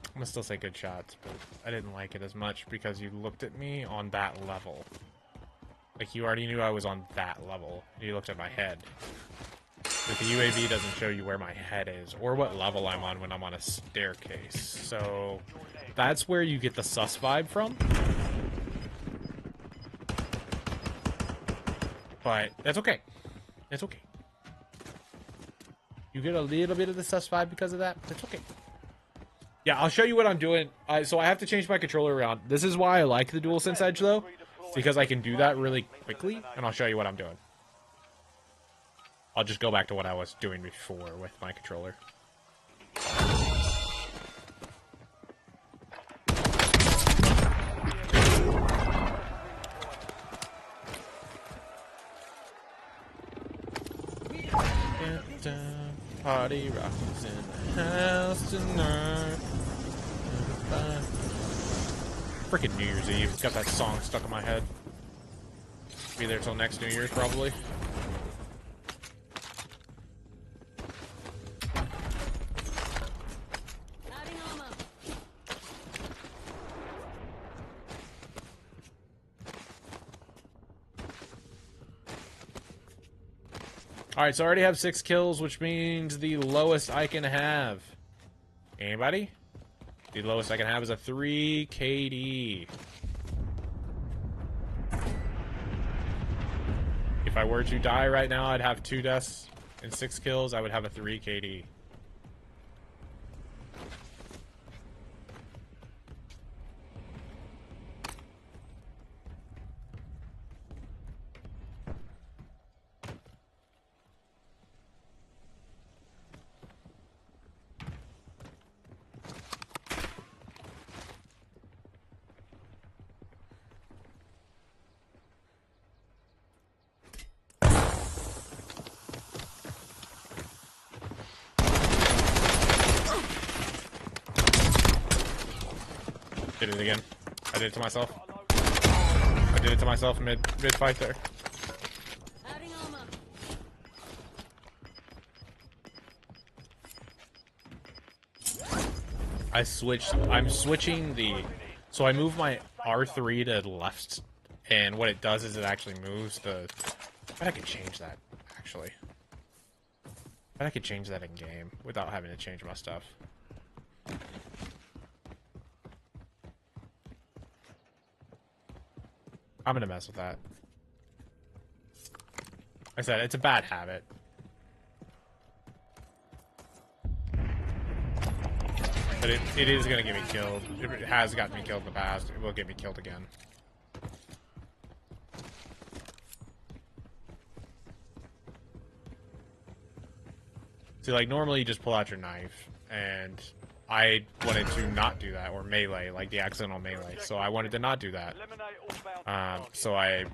I'm gonna still say good shots, but I didn't like it as much because you looked at me on that level. Like, you already knew I was on that level. You looked at my head. But the UAV doesn't show you where my head is, or what level I'm on when I'm on a staircase. So, that's where you get the sus vibe from. But, that's okay. It's okay. You get a little bit of the sus vibe because of that. That's okay. Yeah, I'll show you what I'm doing. So I have to change my controller around. This is why I like the DualSense Edge, though. Because I can do that really quickly, and I'll show you what I'm doing. I'll just go back to what I was doing before with my controller. Party rock is in the house tonight. Freaking New Year's Eve. Got that song stuck in my head. Be there till next New Year's, probably. Adding armor. Alright, so I already have 6 kills, which means the lowest I can have. Anybody? The lowest I can have is a 3 KD. If I were to die right now, I'd have 2 deaths and 6 kills. I would have a 3 KD. Did it again. I did it to myself. I did it to myself mid fight there. Adding armor. I'm switching the, so I move my R3 to the left, and what it does is it actually moves the, I bet I could change that, actually. I bet I could change that in game without having to change my stuff. I'm gonna mess with that. Like I said, it's a bad habit. But it is gonna get me killed. It has gotten me killed in the past. It will get me killed again. See, like, normally you just pull out your knife, and I wanted to not do that, or melee, like the accidental melee, so I wanted to not do that. So I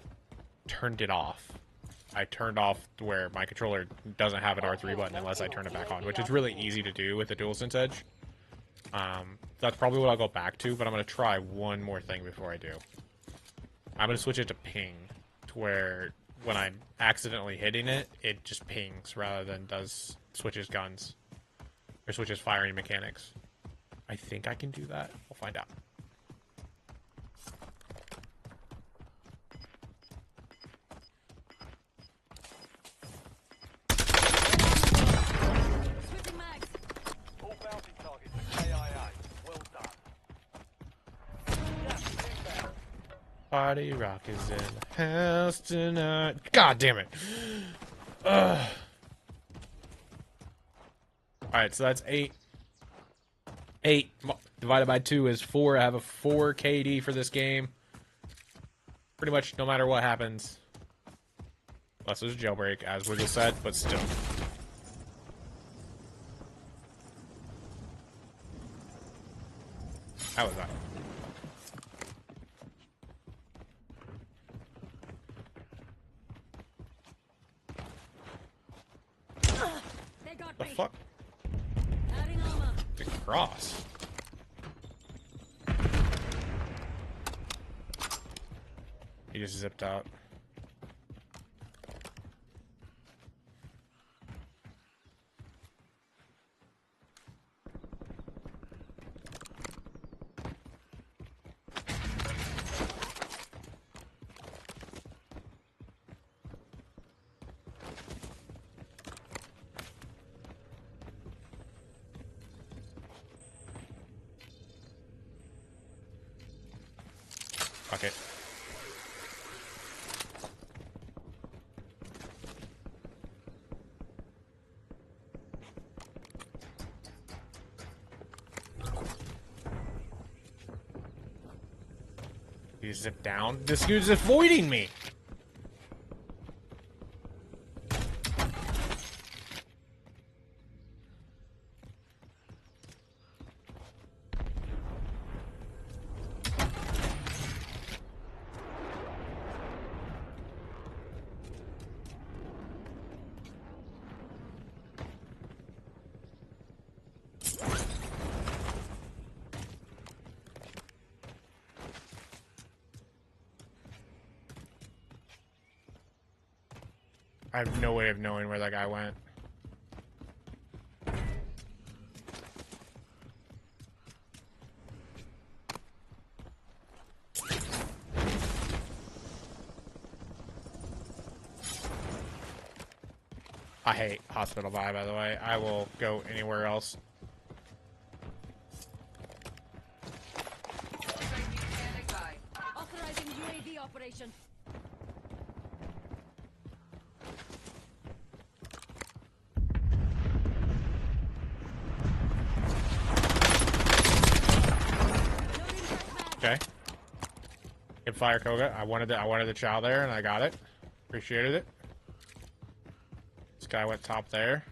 turned it off. I turned off where my controller doesn't have an R3 button unless I turn it back on, which is really easy to do with the DualSense Edge. That's probably what I'll go back to, but I'm going to try one more thing before I do. I'm going to switch it to ping, to where when I'm accidentally hitting it, it just pings rather than switches guns, or switches firing mechanics. I think I can do that. We'll find out. Switching mags. All bounty targets are KIA. Well done. Party rock is in the house tonight. God damn it. Ugh. Alright, so that's 8. 8 divided by 2 is 4. I have a 4 KD for this game. Pretty much no matter what happens. Unless there's a jailbreak, as Wiggle said, but still. How was that? They got The me. fuck? Adding armor. The cross. He just zipped out. Fuck it. You zip down. This dude's avoiding me. I have no way of knowing where that guy went. I hate Hospital Buy, by the way. I will go anywhere else. Standing by. Authorizing UAV operation. Loading fresh mag. Okay. Good fire, Koga. I wanted the chow there, and I got it. Appreciated it. This guy went top there.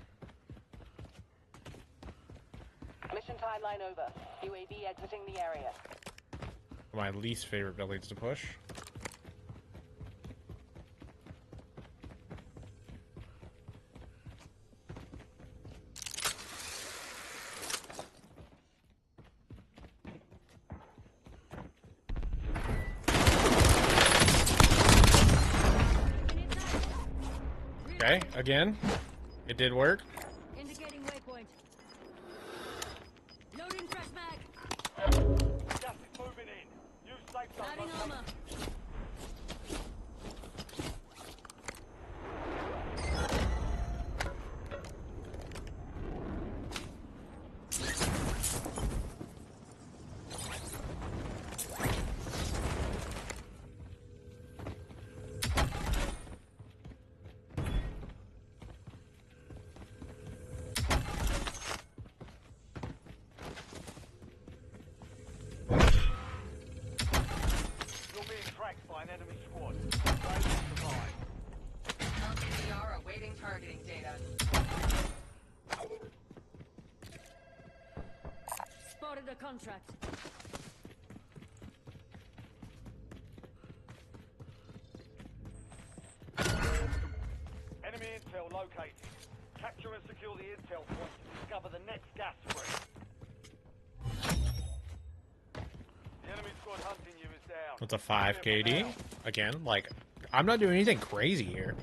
Mission timeline over. UAV exiting the area. My least favorite buildings to push. Okay, again. It did work. Indicating waypoint. Loading fresh mag. Gas is moving in. New safe zone Adding located. armor. You're being tracked by an enemy squad. Try to survive. LTDR awaiting targeting data. Spotted a contract. Enemy intel located. Capture and secure the intel point to discover the next gas spread. The enemy squad hunting you is down. It's a 5 KD. Again, like, I'm not doing anything crazy here.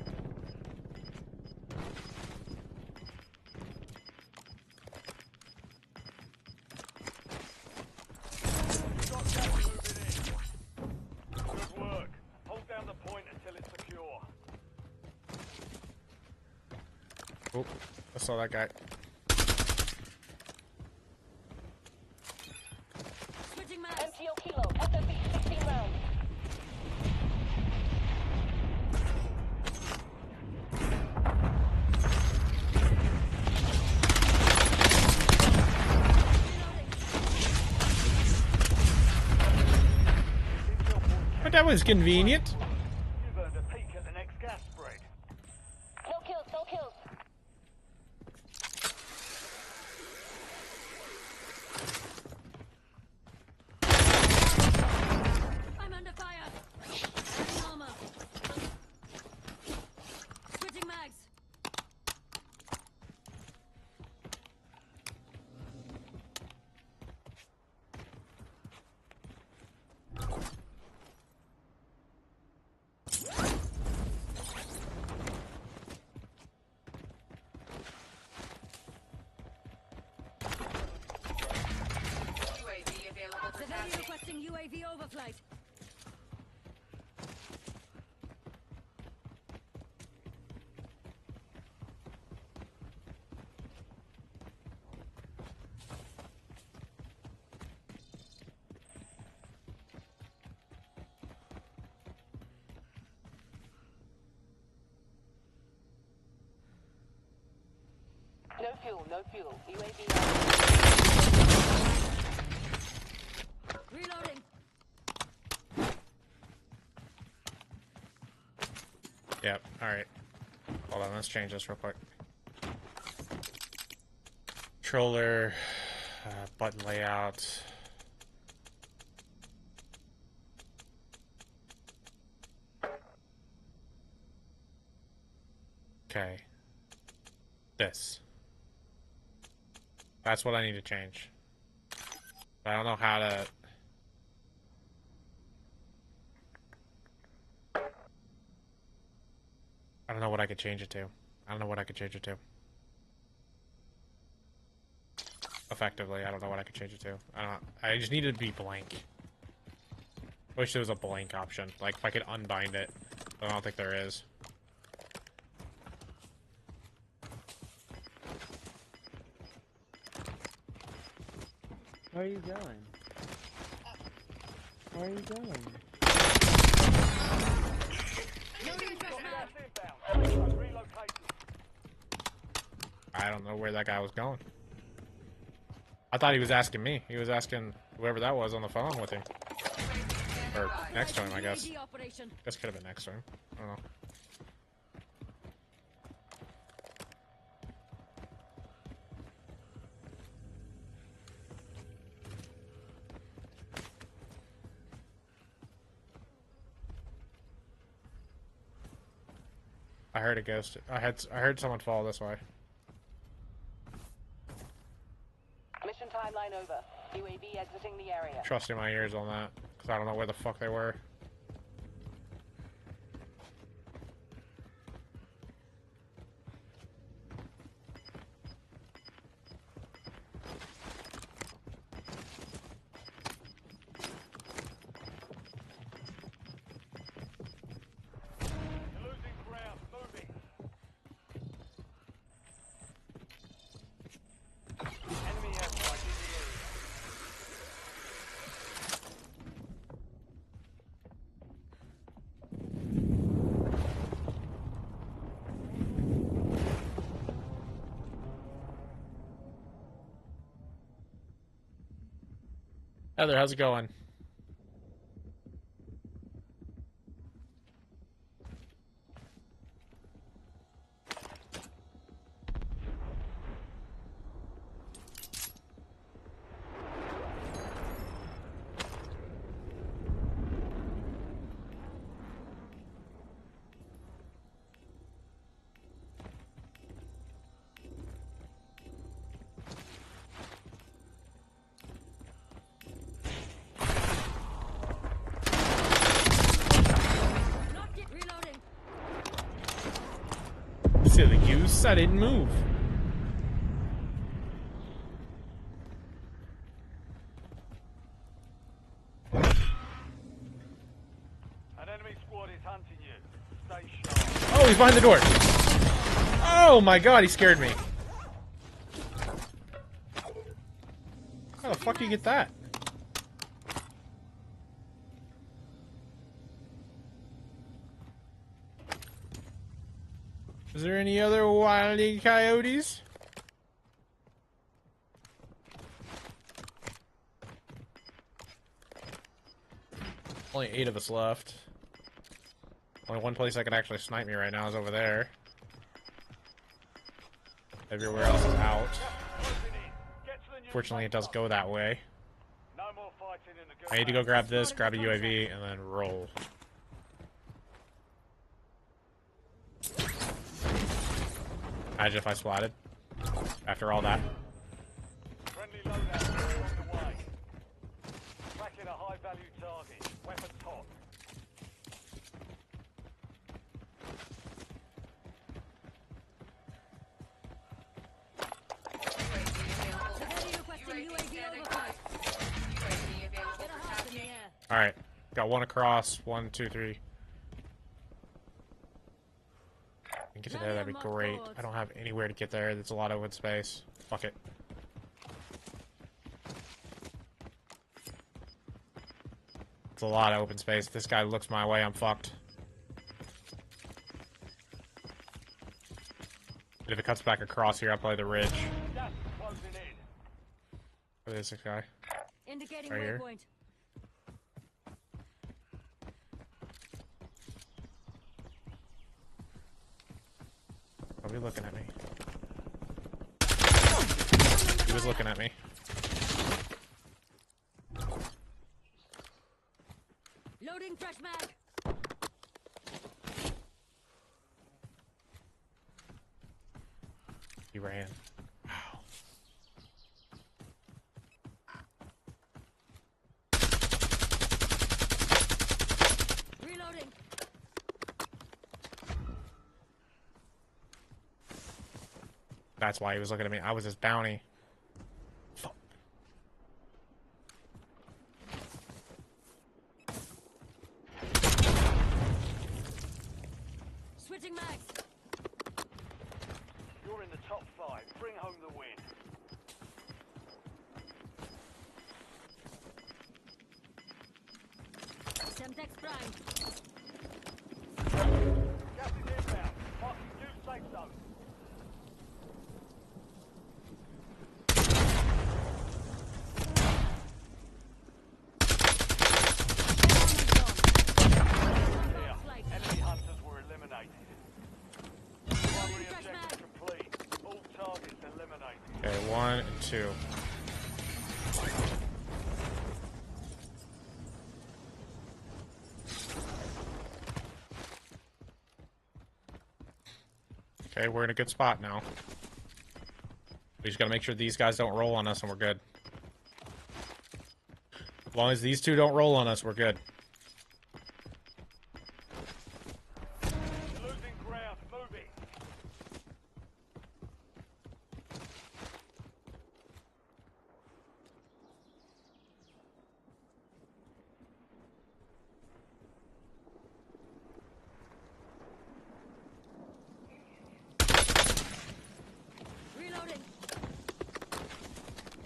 Got gas moving in. Good work. Hold down the point until it's secure. Oh, I saw that guy. Switching mag. MTO Kilo, SMB 16 rounds. But that was convenient. You've earned a peek at the next gas spread. No kills, no kills. I'm under fire. Adding armor. Switching mags. UAV available for Civilian tasking. requesting UAV overflight. No fuel, no fuel. UAV. Reloading. Yep, alright. Hold on, let's change this real quick. Controller, button layout. Okay. This. That's what I need to change. I don't know how to... I don't know what I could change it to. I don't know what I could change it to. Effectively, I don't know what I could change it to. I just need it to be blank. Wish there was a blank option. Like, if I could unbind it. But I don't think there is. Where are you going? Where are you going? Loading fresh mag. Gas inbound. Safe zone relocated. I don't know where that guy was going. I thought he was asking me. He was asking whoever that was on the phone with him. Or next to him, I guess. UAV operation. Guess could have been next to him. I don't know. I heard a ghost. I heard someone fall this way. Mission timeline over. UAV exiting the area. Trusting my ears on that, because I don't know where the fuck they were. Heather, how's it going? Locked it. Reloading. Silly goose, I didn't move. An enemy squad is hunting you. Stay sharp. Oh, he's behind the door. Oh my god, he scared me. How the fuck do you get that? Is there any other wily coyotes? Only 8 of us left. Only one place that could actually snipe me right now is over there. Everywhere else is out. Get to the new Fortunately, it does safe go that way. zone. No more fighting in the I need to go grab this, grab a UAV, and then roll. Imagine if I splatted. After all that. Friendly loadout on the way. Tracking a high-value target. Weapons hot. Security requesting UAV overflight. Get a house in the air. Alright. Got one across. 1, 2, 3. Can get to there, that'd be great. I don't have anywhere to get there. There's a lot of open space. Fuck it. It's a lot of open space. If this guy looks my way, I'm fucked. But if it cuts back across here, I'll play the ridge. Gas is closing in. Where is this guy? Indicating Right here. waypoint. Are we looking at me? He was looking at me. Loading fresh mag. He ran. Wow. Reloading. That's why he was looking at me. I was his bounty. Fuck. Switching mags. You're in the top 5. Bring home the win. Semtex prime. Gas is inbound. Marking new safe zone. Flight. Enemy hunters were eliminated. Primary Fresh objective mag. complete. All targets eliminated. Okay, 1 and 2. Okay, we're in a good spot now. We just gotta make sure these guys don't roll on us and we're good. As long as these two don't roll on us, we're good. Losing ground. Moving. Reloading.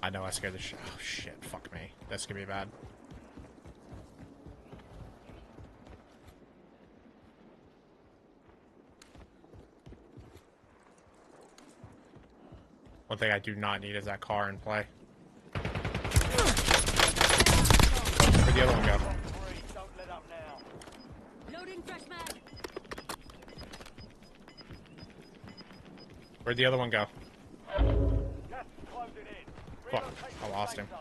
I know I scared the shit. Oh shit, fuck me. That's gonna be bad. One thing I do not need is that car in play. Where'd the other one go? Three, don't let up now. Loading fresh mag. Where'd the other one go? Gas is closing in. Fuck, Relocate I to lost safe him. zone.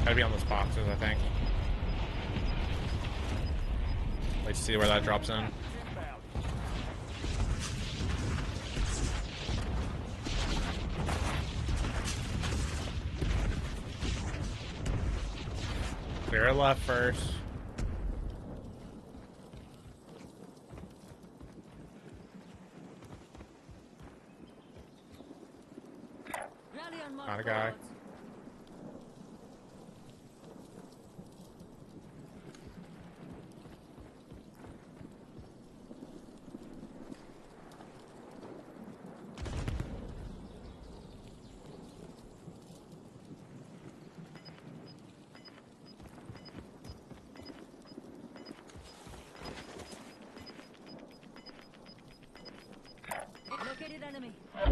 Gotta be on those boxes, I think. Let's see where that drops in. Inbound. Clear left first. Rally on mark Not a guy. boards. Located enemy. We've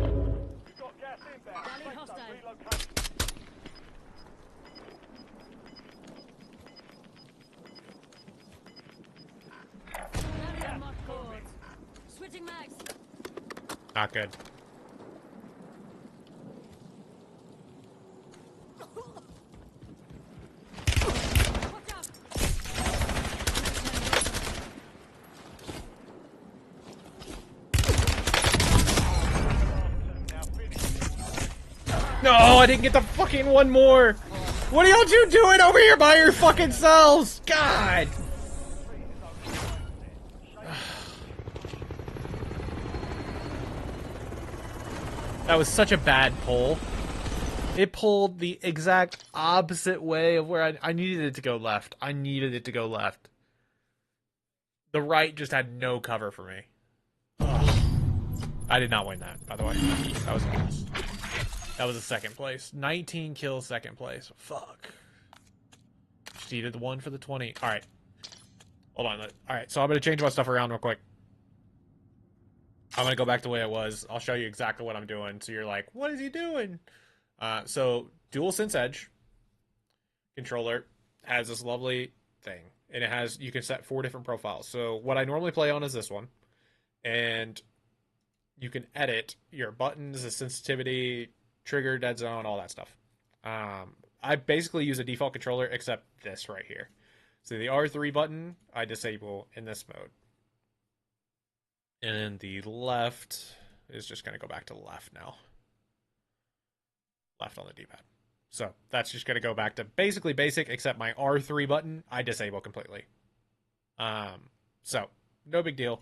got gas inbound. Rally Safe zone hostile. relocated. Rally on mark boards. Switching mags. Not good. Watch out. Now finish. No, I didn't get the fucking one more. What are y'all two doing over here by your fucking selves? God. That was such a bad pull. It pulled the exact opposite way of where I needed it to go left. I needed it to go left. The right just had no cover for me. Ugh. I did not win that, by the way. That was a second place. 19 kills, second place. Fuck. Just needed the 1 for the 20. Alright. Hold on. Alright, so I'm going to change my stuff around real quick. I'm going to go back the way it was. I'll show you exactly what I'm doing. So you're like, what is he doing? So DualSense Edge controller has this lovely thing. And it has, you can set 4 different profiles. So what I normally play on is this one. And you can edit your buttons, the sensitivity, trigger, dead zone, all that stuff. I basically use a default controller except this right here. So the R3 button, I disable in this mode. And then the left is just going to go back to the left now. Left on the D-pad. So that's just going to go back to basically basic, except my R3 button, I disable completely. So no big deal.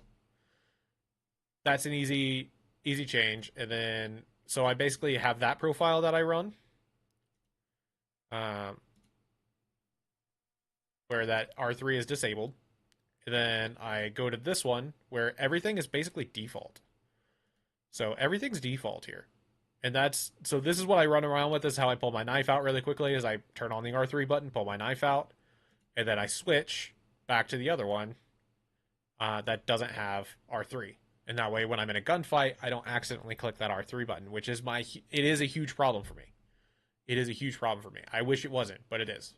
That's an easy change. And then, so I basically have that profile that I run. Where that R3 is disabled. And then I go to this one where everything is basically default. So everything's default here. And that's, so this is what I run around with. This is how I pull my knife out really quickly, is I turn on the R3 button, pull my knife out, and then I switch back to the other one that doesn't have R3. And that way, when I'm in a gunfight, I don't accidentally click that R3 button, which is it is a huge problem for me. It is a huge problem for me. I wish it wasn't, but it is.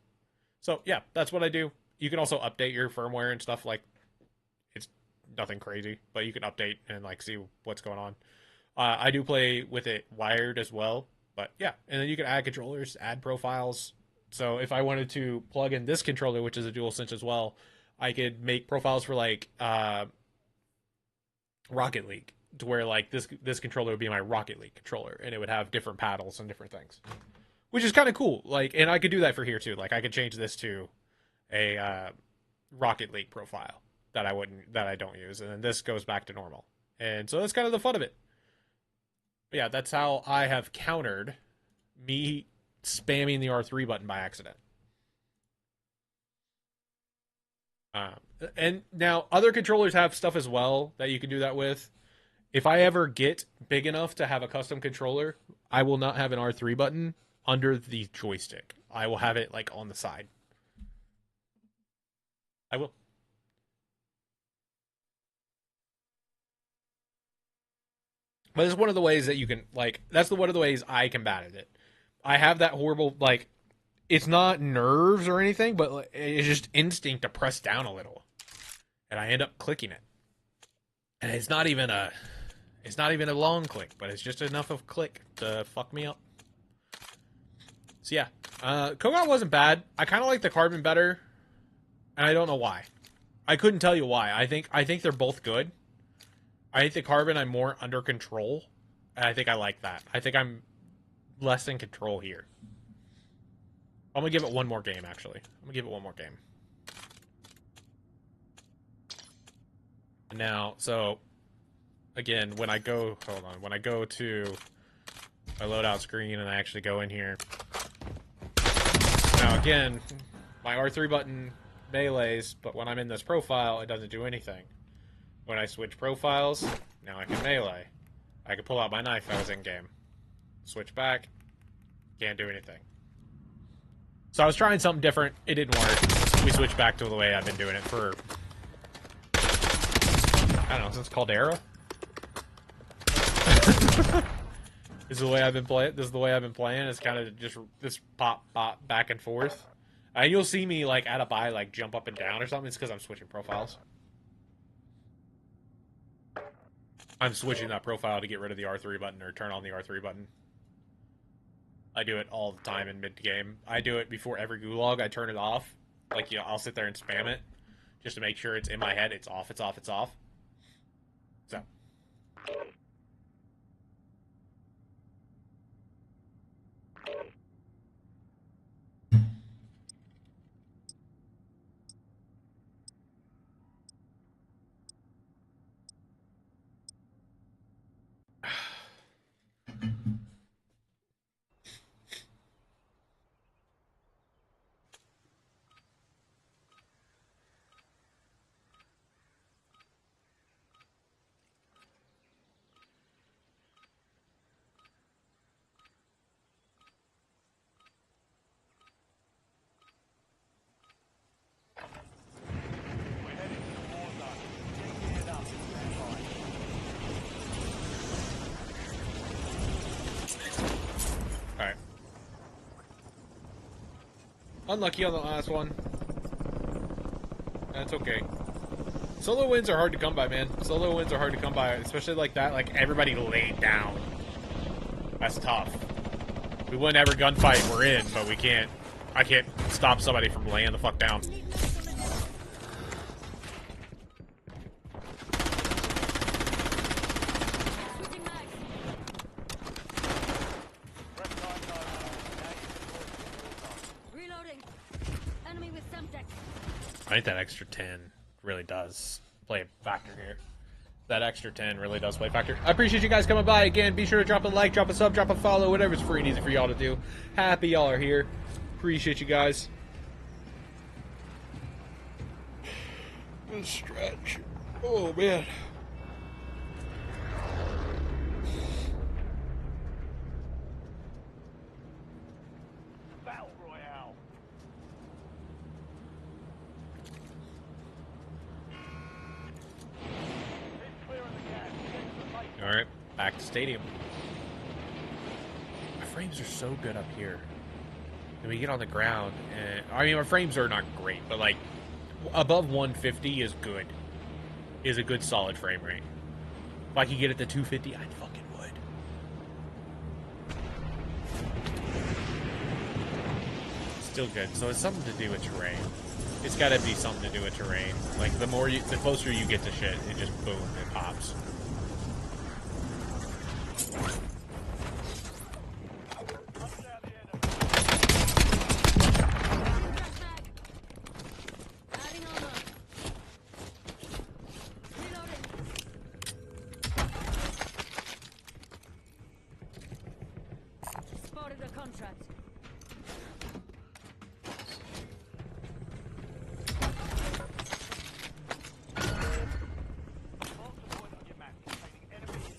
So yeah, that's what I do. You can also update your firmware and stuff. Like, it's nothing crazy, but you can update and like see what's going on. I do play with it wired as well, but yeah. And then you can add controllers, add profiles. So if I wanted to plug in this controller, which is a DualSense as well, I could make profiles for like Rocket League, to where like this controller would be my Rocket League controller, and it would have different paddles and different things, which is kind of cool. Like, and I could do that for here too. Like, I could change this to a Rocket League profile that I don't use, and then this goes back to normal. And so that's kind of the fun of it. But yeah, that's how I have countered me spamming the R3 button by accident. And now other controllers have stuff as well that you can do that with. If I ever get big enough to have a custom controller, I will not have an R3 button under the joystick. I will have it like on the side. I will. But it's one of the ways that you can like. That's one of the ways I combated it. I have that horrible like. It's not nerves or anything, but like, it's just instinct to press down a little, and I end up clicking it. And it's not even a long click, but it's just enough of a click to fuck me up. So yeah, Kogot wasn't bad. I kind of like the Carbon better, and I don't know why. I couldn't tell you why. I think they're both good. I think the Carbon I'm more under control, and I think I like that. I think I'm less in control here. I'm gonna give it one more game. Actually, I'm gonna give it one more game. Now, so again, when I go to my loadout screen and I actually go in here. Now again, my R3 button melees, but when I'm in this profile, it doesn't do anything. When I switch profiles, now I can melee. I can pull out my knife that was in game. Switch back, can't do anything. So I was trying something different. It didn't work. We switched back to the way I've been doing it for, I don't know, since Caldera. This is the way I've been playing. This is the way I've been playing. It's kind of just this pop back and forth. And you'll see me like at a buy like jump up and down or something. It's because I'm switching profiles. I'm switching that profile to get rid of the R3 button or turn on the R3 button. I do it all the time in mid-game. I do it before every gulag. I turn it off. Like, you know, I'll sit there and spam it just to make sure it's in my head. It's off, it's off, it's off. So. We're heading to the war zone. Get geared up and stand by. Alright. Unlucky on the last one. That's okay. Solo wins are hard to come by, man. Solo wins are hard to come by, especially like that. Like, everybody laid down. That's tough. We win every gunfight we're in, but we can't... I can't stop somebody from laying the fuck down. Reloading. Enemy with Semtex. I think that extra 10 really does play a factor here. That extra 10 really does play a factor. I appreciate you guys coming by again. Be sure to drop a like, drop a sub, drop a follow, whatever's free and easy for y'all to do. Happy y'all are here. Appreciate you guys. Good stretch. Oh, man. Battle Royale. Keep clear of the gas. Get to the lake. Alright, back to stadium. My frames are so good up here. And we get on the ground, and I mean, our frames are not great, but like, above 150 is good. Is a good solid frame rate. If I could get it to 250, I fucking would. Still good. So it's something to do with terrain. It's gotta be something to do with terrain. Like, the closer you get to shit, it just boom, it pops. Adding armor. Reloading. Spotted a contract. Mark the point on your map containing enemy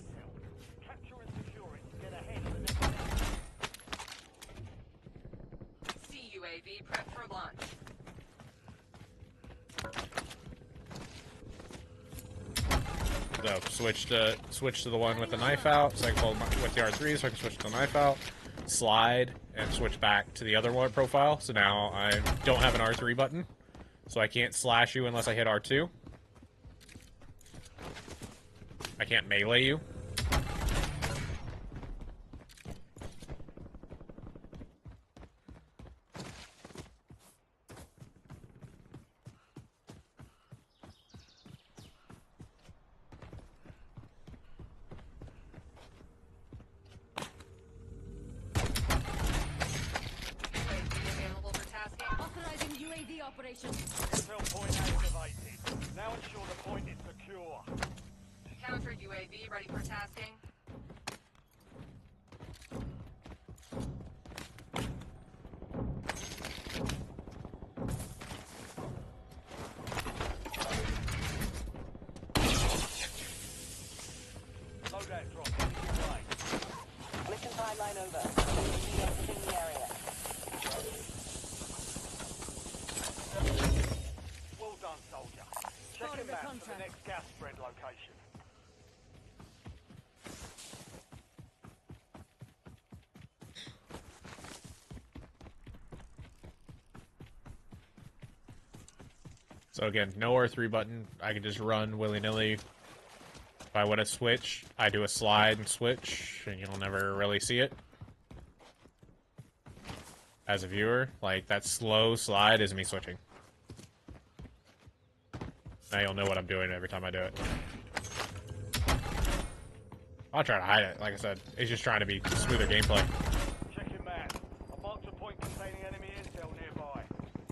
So switch to the one with the knife out, so I can hold with the R3, so I can switch to the knife out, slide, and switch back to the other one profile. So now I don't have an R3 button, so I can't slash you unless I hit R2. I can't melee you. Available for tasking. Authorizing UAV operation. Intel point activated. Now ensure the point is secure. Counter UAV ready for tasking. Loadout drop heading your way. Mission timeline over. UAV exiting the area. Well done, soldier. Check Part your of the map for the contract. next gas spread location. So again, no R3 button. I can just run willy-nilly. If I want to switch, I do a slide and switch, and you'll never really see it. As a viewer, like, that slow slide is me switching. Now you'll know what I'm doing every time I do it. I'll try to hide it, like I said. It's just trying to be smoother gameplay. Check your map. I marked a point containing enemy intel nearby.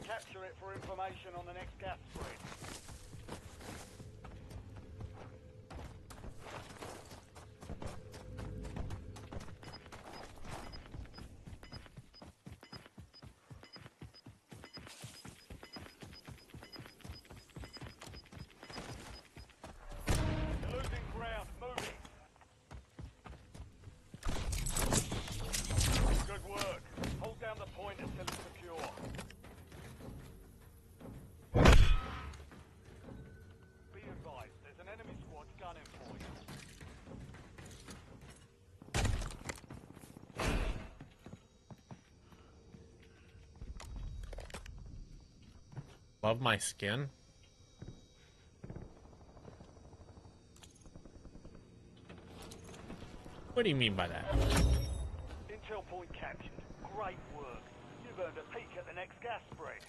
Capture it for information on the next gas spread. You're losing ground. Moving. Good work. Hold down the point until it's secure. Be advised, there's an enemy squad gunning for you. Love my skin. What do you mean by that? Intel point captured. Great work. You've earned a peek at the next gas spread.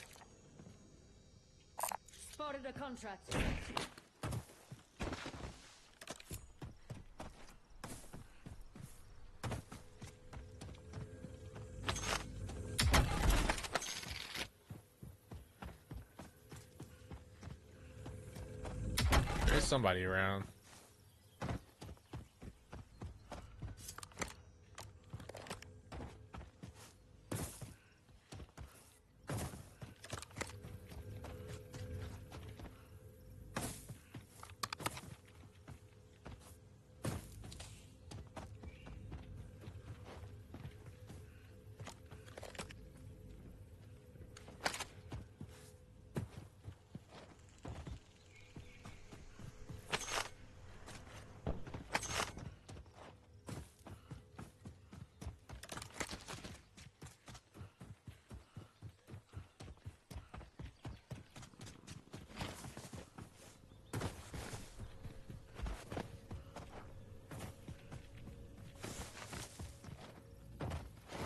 Spotted a contract. There's somebody around.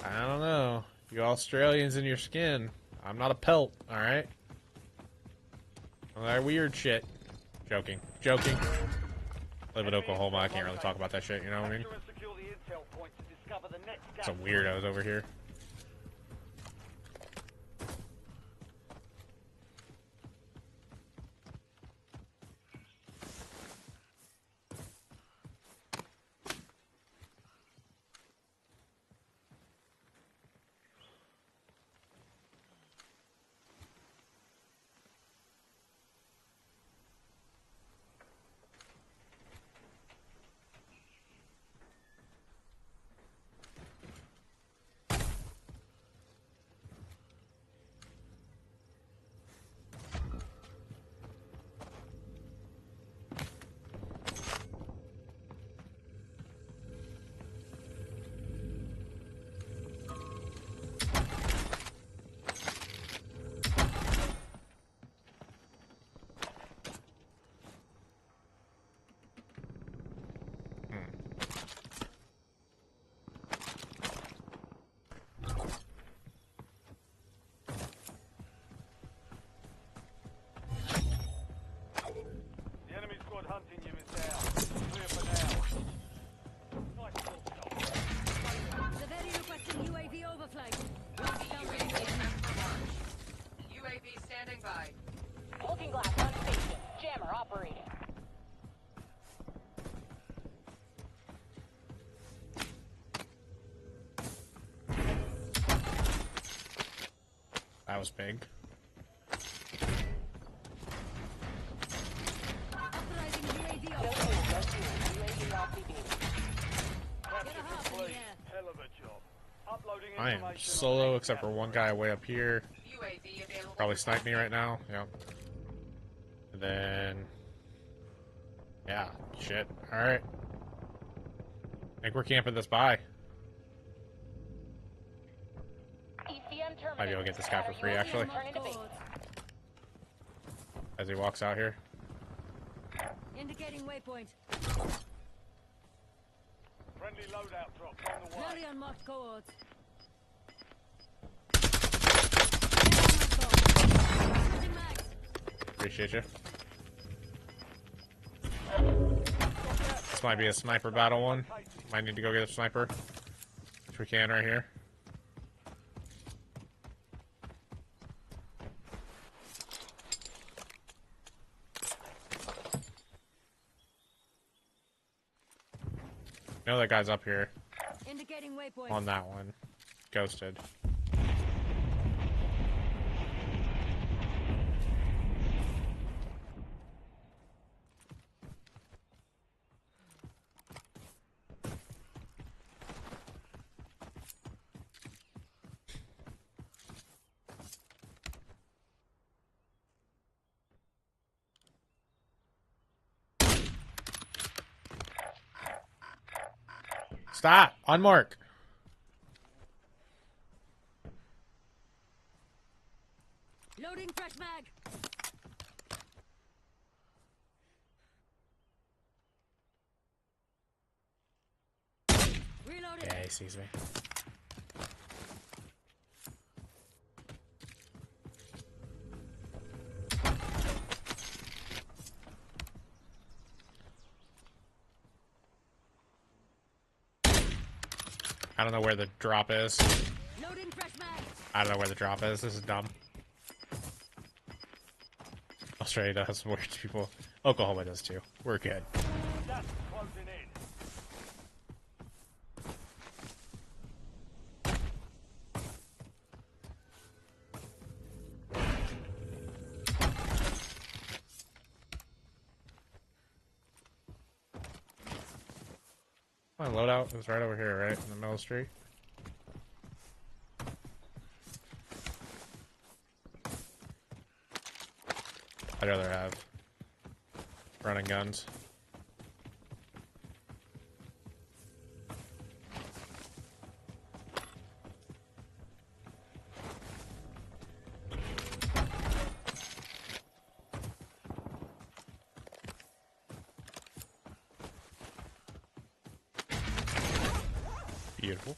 I don't know. You Australians in your skin. I'm not a pelt, alright? Well, that weird shit. Joking. Joking. Live in Oklahoma, I can't really talk about that shit, you know what I mean? Capture and secure the intel point to discover the next gas Some weirdos over here. was big. Authorizing UAV Go overflight. to, go to. UAV RTB. Get a hop in the air. Hell of a job. Uploading I am information on solo the except for gas one guy way up here. UAV available. Probably for snipe me tasking. right now. Yep. And then, yeah, shit. All right. I think we're camping this by. ECM terminated. Might be able to get this guy for free, UAV actually. returning to base. As he walks out here. Indicating waypoint. friendly loadout drops on the way. Rally on marked coordinates. Switching mags. Appreciate you. This might be a sniper battle one. Might need to go get a sniper. If we can right here. know that guy's up here Indicating waypoint. on that one. Ghosted. Stop! On mark! Loading fresh mag. Reloading. Yeah, he sees me. I don't know where the drop is. Loading fresh mag. I don't know where the drop is. This is dumb. Australia does. Where people. Oklahoma does too. We're good. Gas is closing in. My loadout is right over here, right? In the middle of the street. I'd rather have running guns. Beautiful.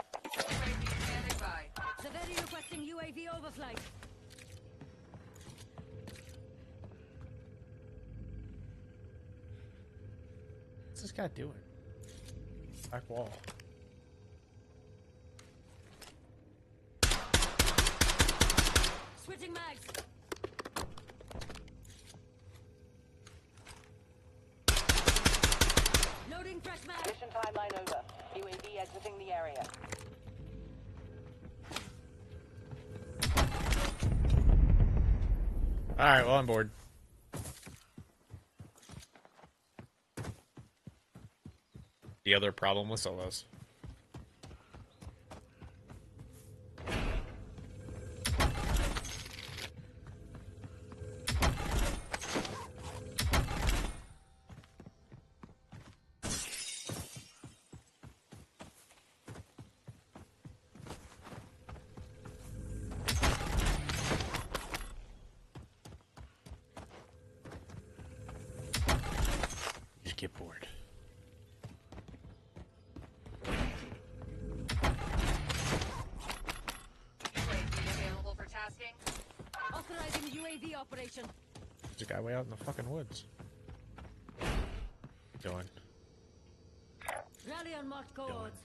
UAV standing by. Severity requesting UAV overflight. What's this guy doing? Back wall. Switching mags. Loading fresh mag. Mission timeline over. UAV exiting the area. Alright, well, I'm bored. The other problem with solos. Just get bored. UAV available for tasking. Authorizing UAV operation. There's a guy way out in the fucking woods. Going. Rally on marked coordinates.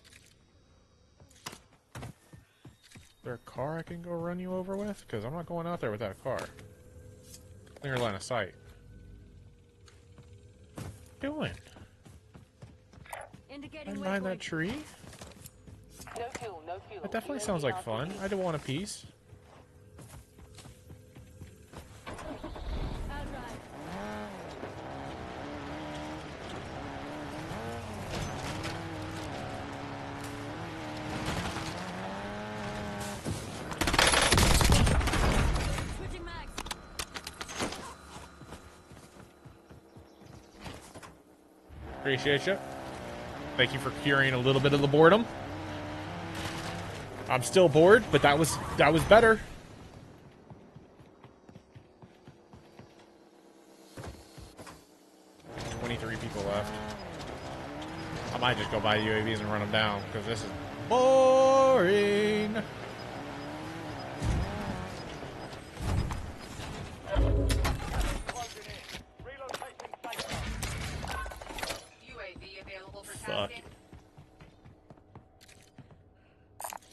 Is there a car I can go run you over with? Because I'm not going out there without a car. Clear line of sight. What are you doing? Indicating Right behind that waypoint. tree? No fuel, no fuel. That definitely UAV sounds like RTB. fun. I do want a piece. Outright. Switching mags. Appreciate you. Thank you for curing a little bit of the boredom. I'm still bored, but that was better. People left. I might just go buy UAVs and run them down because this is boring. Closing in. Relocating safe zone. UAV available for Fuck. tasking.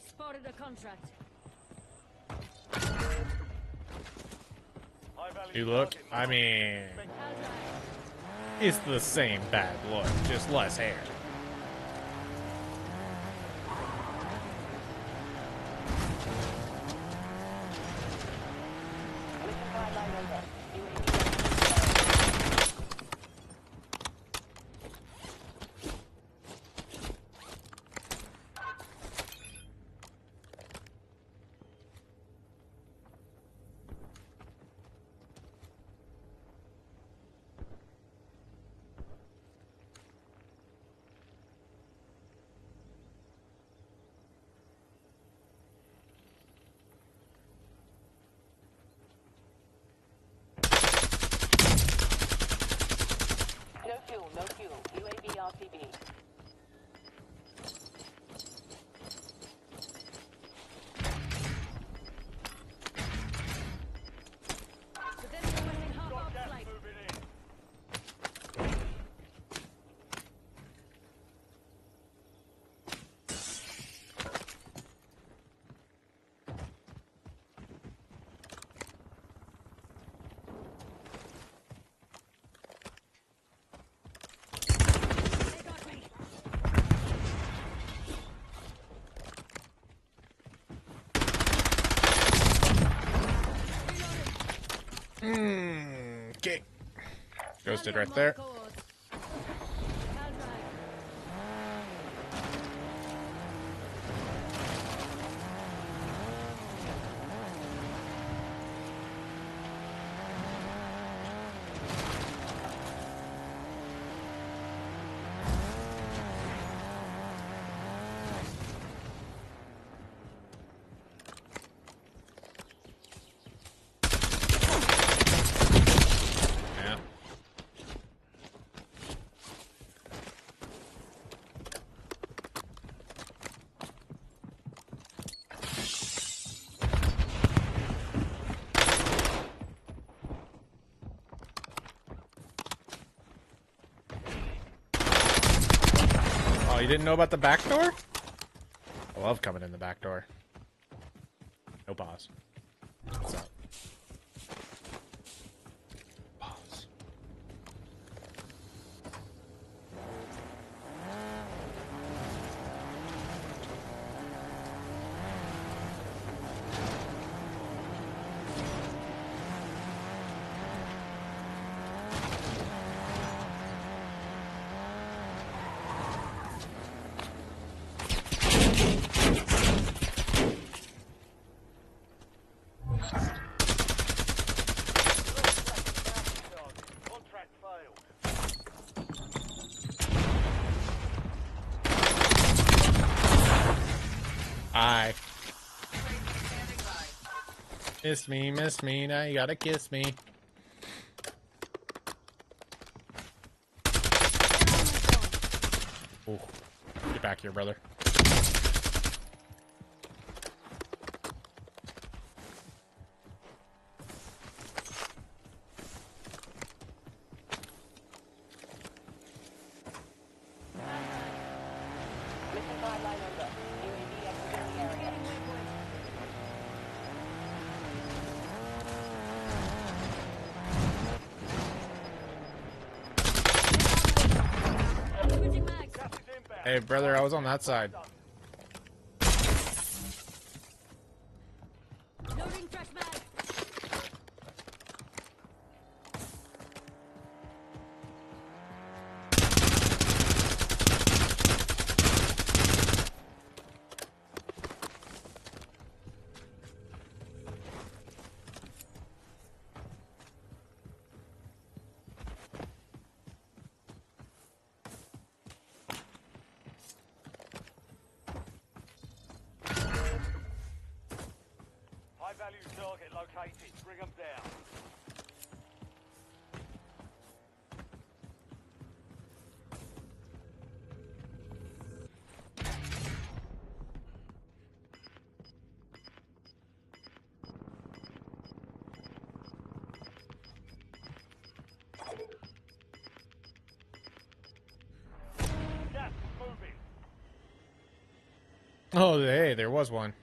Spotted a contract. High value You look, target I marked. mean, Outright. it's the same bad look, just less hair. Mission timeline over. UAV No fuel, no fuel. UAV RTB. Within the remaining half Got of gas flight. moving in. They got me. Okay. Ghosted Enemy right on there. my course. Outright. Yeah. Oh, you didn't know about the back door? I love coming in the back door. No pause. What's up? Pause. Contract failed. Hi. Standing by. Miss me, now you gotta kiss me. Ooh. Get back here, brother. Mission timeline over. UAV exiting the area. Getting waypoint. Switching mags. Gas is inbound. Hey, brother, I was on that side. Done. target located. Bring them down. Gas is moving. Oh, hey, there was one.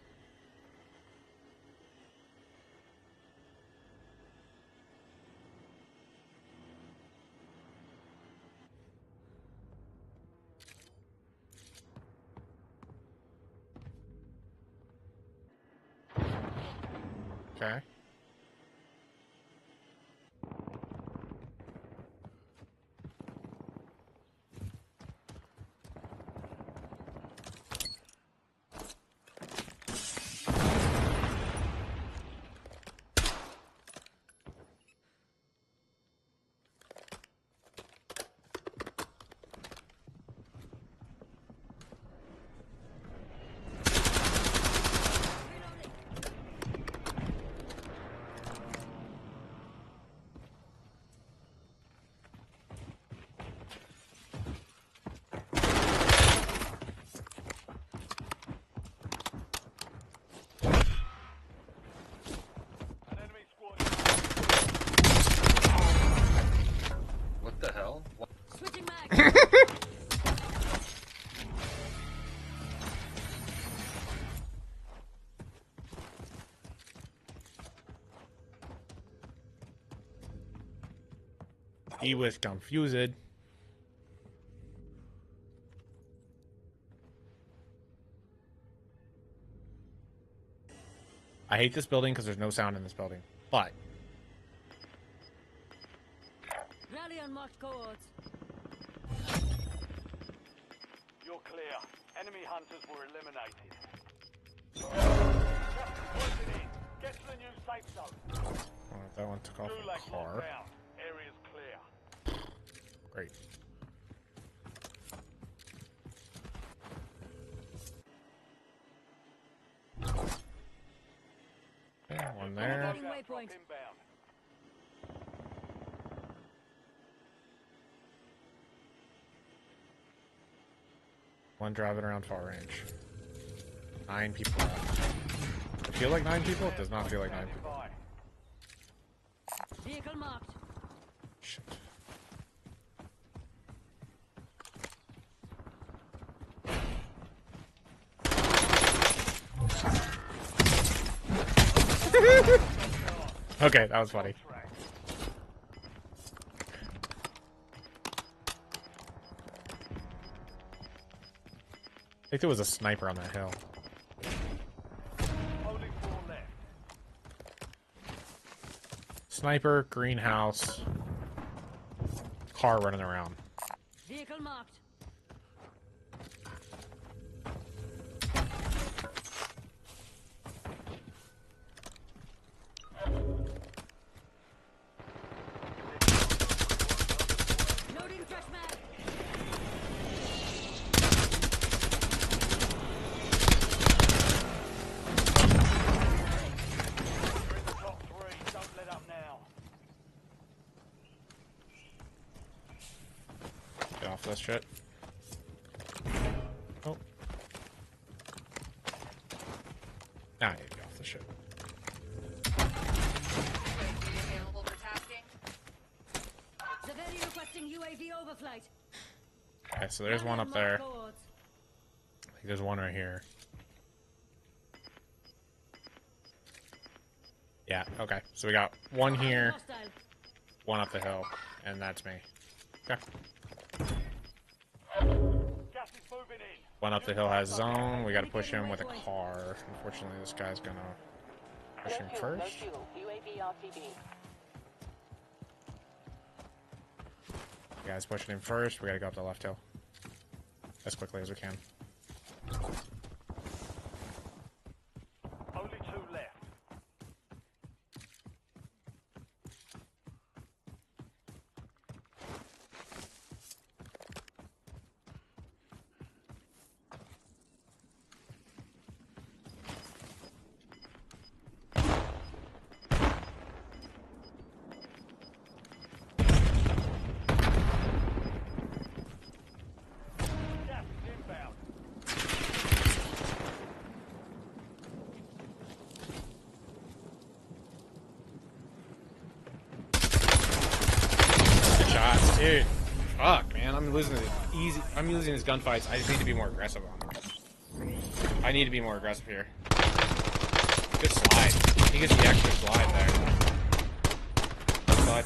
Okay. An enemy squad. What the hell? Switching mag. He was confused. I hate this building because there's no sound in this building. But Rally on marked cohorts. You're clear. Enemy hunters were eliminated. Gas is closing in. Get to the new safe zone. that one took off Gulag a car. locked down. Area's clear. Great. Yeah, one there. Marking Drop waypoint. inbound. One driving around far range. 9 people left. Feel like 9 people? It does not feel like 9 people. Bye. Vehicle marked. Shit. Okay, that was funny. I think there was a sniper on that hill. Only 4 left. Sniper, greenhouse, car running around. Vehicle marked. Loading fresh mag. You're in the top 3. Don't let up now. Get off this shit. Oh. Now I need to get off this shit. UAV available for tasking. Severity requesting UAV overflight. Okay, so there's Rally one on up there. marked cohorts. I think there's one right here. Yeah, okay. So we got one here, Hostile. one up the hill, and that's me. Okay. Gas is moving in. One up the hill has zone. We gotta push him with a car. Unfortunately, this guy's gonna push him No fuel, no first. fuel. UAV RTB. The guy's pushing him first. We gotta go up the left hill as quickly as we can. Only 2 left. Dude, fuck, man. I'm losing these gunfights. I just need to be more aggressive on them. I need to be more aggressive here. Good slide. He gets the extra slide there. Slide.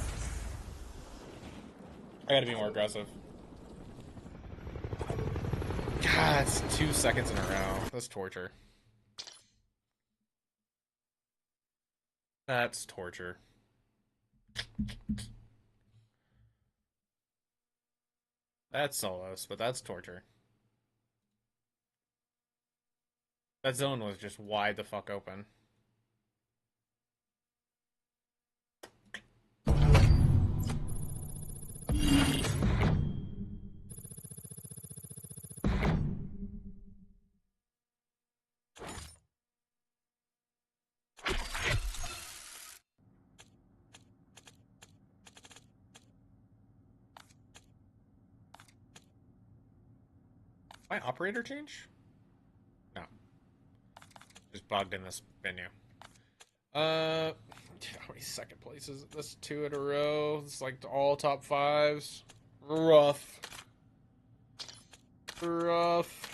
I gotta be more aggressive. God, it's 2 seconds in a row. That's torture. That's torture. That's solos, but that's torture. That zone was just wide the fuck open. My operator change? No. Just bugged in this menu. Dude, how many second places? That's 2 in a row. It's like all top 5s. Rough. Rough.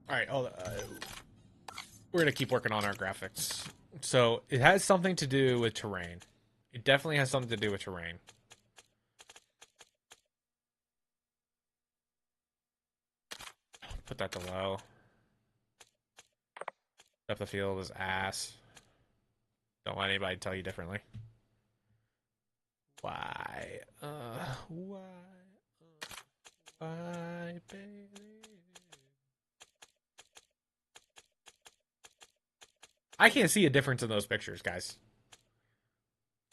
Alright, we're gonna keep working on our graphics. So, it has something to do with terrain. It definitely has something to do with terrain. Put that to low. Depth of field is ass. Don't let anybody tell you differently. Why? Why, baby? I can't see a difference in those pictures, guys.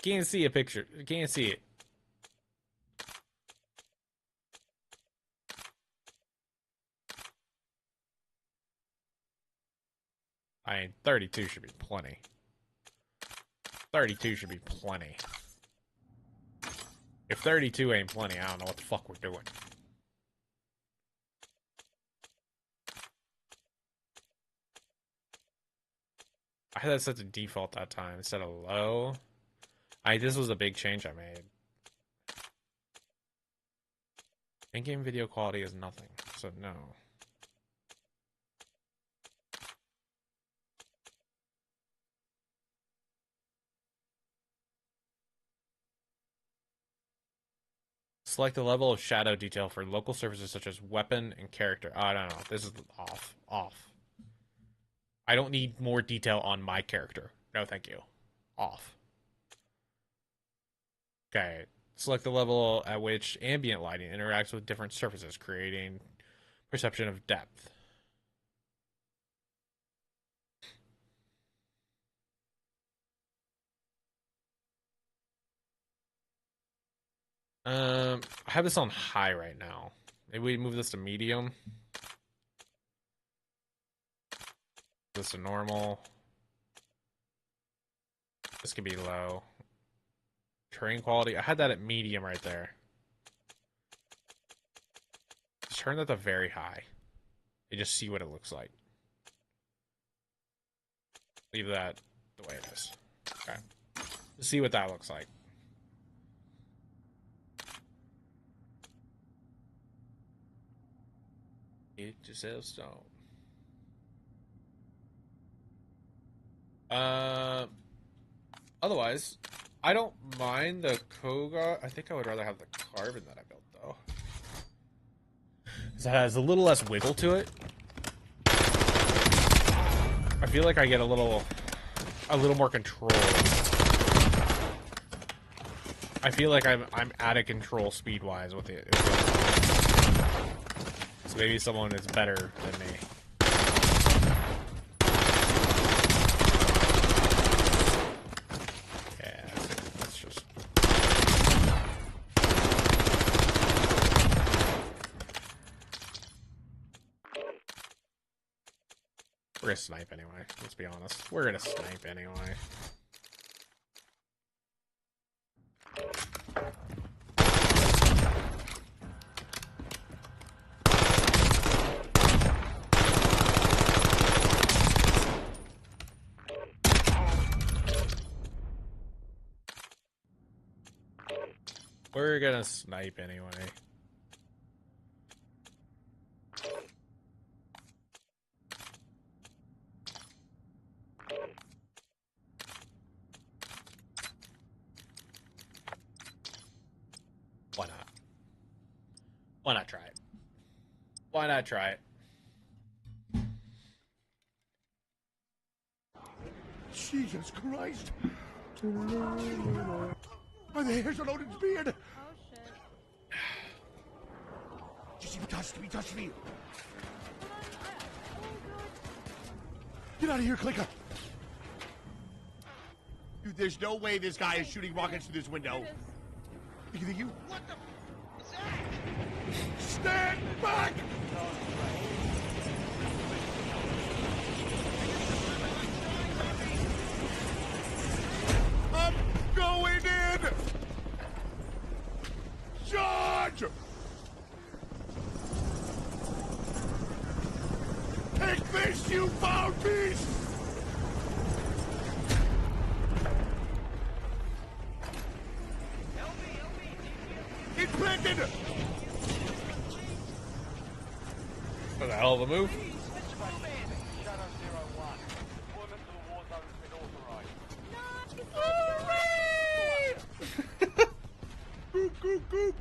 Can't see a picture. Can't see it. I mean, 32 should be plenty. 32 should be plenty. If 32 ain't plenty, I don't know what the fuck we're doing. I had that set to default that time instead of low. This was a big change I made. In-game video quality is nothing, so no. Select the level of shadow detail for local surfaces such as weapon and character. Oh, I don't know. This is off. Off. I don't need more detail on my character. No, thank you. Off. Okay. Select the level at which ambient lighting interacts with different surfaces, creating perception of depth. I have this on high right now. Maybe we move this to medium. This to normal. This could be low. Terrain quality. I had that at medium right there. Let's turn that to very high. And just see what it looks like. Leave that the way it is. Okay. Let's see what that looks like. Get yourself stoned. Otherwise, I don't mind the Kogar. I think I would rather have the Carbon that I built, though. Because it has a little less wiggle to it. I feel like I get a little more control. I feel like I'm out of control speed-wise with it. So maybe someone is better than me. Yeah, that's just... We're gonna snipe anyway, let's be honest. We're gonna snipe anyway. We're gonna snipe anyway. Why not? Why not try it? Why not try it? Jesus Christ! My hair's all out of his beard! Oh shit. Just he touched me, touched me! Oh god. Get out of here, Clicker! Dude, there's no way this guy is shooting rockets through this window. It is. Look at you. What the f is that? Stand back! I'm going in! Charge! Take this, you foul beast! It's planted! What the hell of a move? Shadow 01. Deployment to the war zone has been authorized. Goop, goop, goop!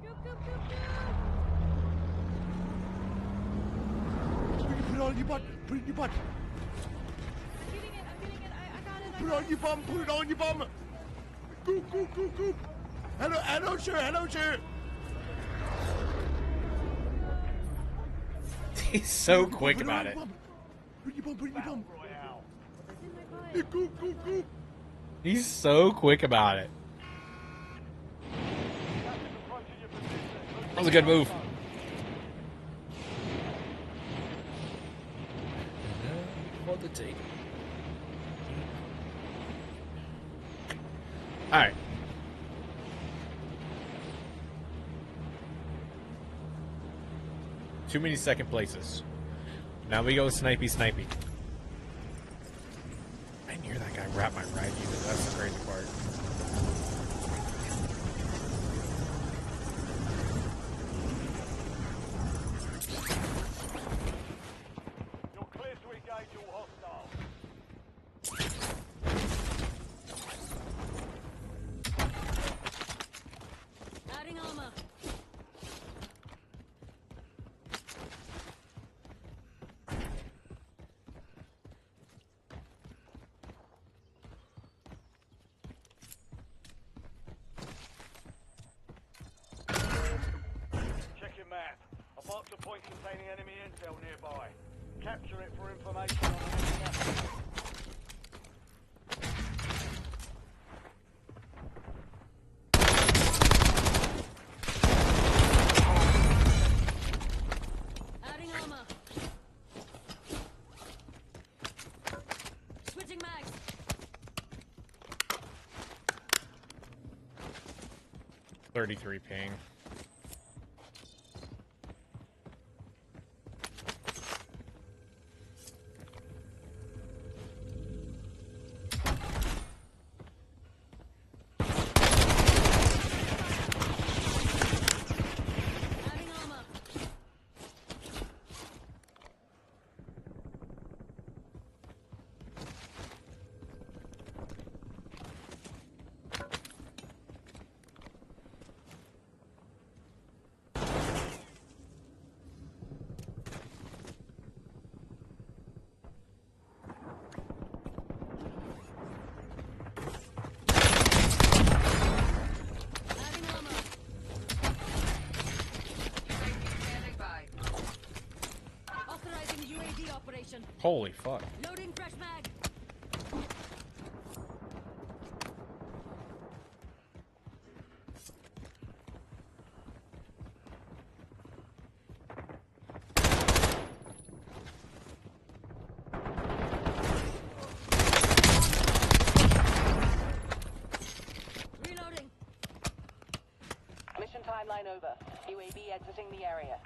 Goop, goop, goop, goop. Put it on your butt! Put it in your butt! I'm getting it, I'm getting it. I got it, I Put it got on your bum! Put it on your bum! Goop, goop, goop, goop! Hello, hello, sir! Hello, sir! He's so quick about it. Put it in your bum! Put it in your bum! Royale. It's in my butt. Hey, goop, goop, goop! He's so quick about it. Approaching your position. That was a good move. For the take. All right. Too many second places. Now we go snipey snipey. I didn't hear that guy wrap my right either. That's the crazy part. You're clear to engage all hostiles. Adding armor. Check your map. I've marked a point containing enemy intel nearby. Capture it for information on enemy assets. Adding armor. Switching mags. .33 ping. Adding armor. Adding armor. UAV standing by. Authorizing UAV operation. Holy fuck. Loading fresh mag. Reloading. Mission timeline over. UAV exiting the area.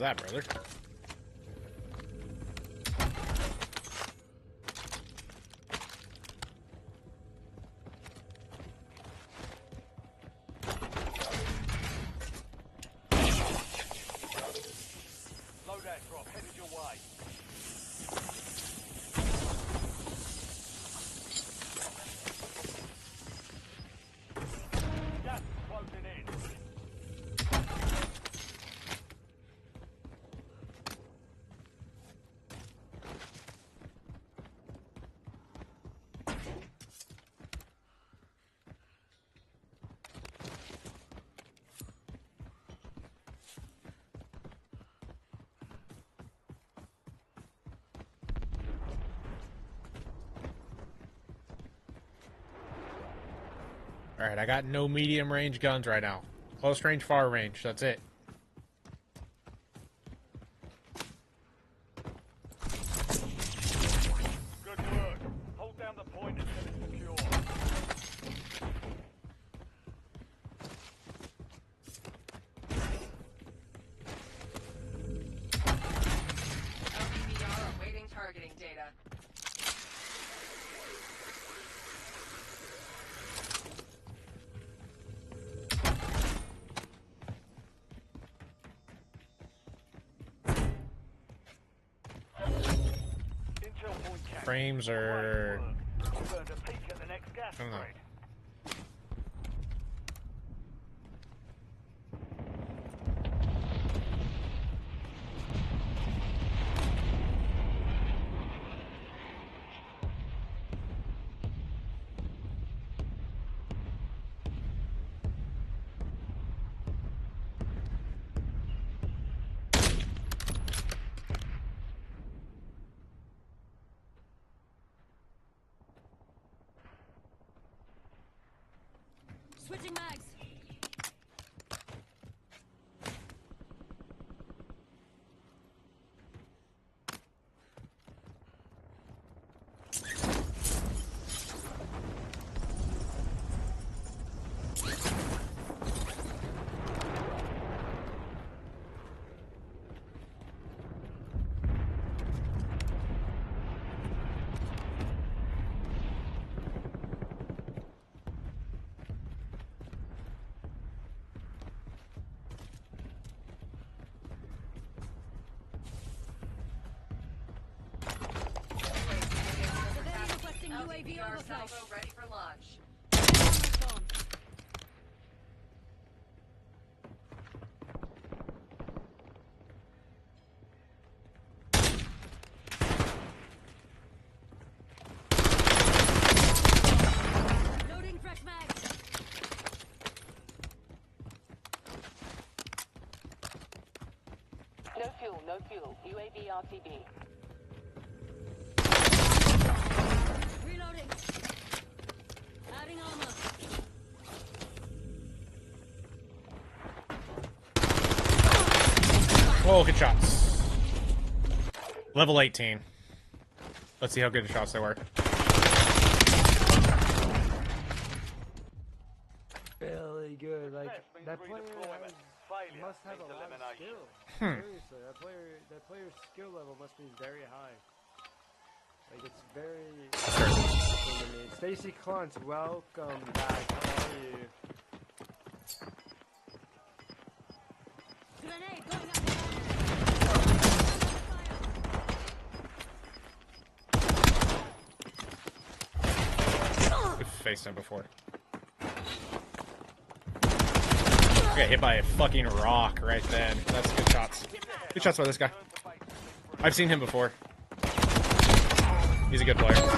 that, brother? Loadout drop headed your way. Gas is closing in. Alright, I got no medium range guns right now. Close range, far range. That's it. Good work. Hold down the point until it's secure. LBBR awaiting targeting data. Intel point captured. Frames are... We've earned a peek at the next gas I don't know. spread. Switching mags. Civilian requesting UAV LBBR overflight. salvo ready for launch. Almost gone. Loading fresh mags. No fuel, no fuel. UAV RTB. Reloading. Adding armor. Oh, good shots. Level 18. Let's see how good the shots they were. Really good. Like Success means that player redeployment. Failure must have a means lot of elimination. skill. Seriously, that player's skill level must be very high. Like it's very interesting to me. Stacy Clunt, welcome back. How are you? Grenade going up. We've faced him before. Got hit by a fucking rock right then. That's good shots. Good shots by this guy. I've seen him before. He's a good player.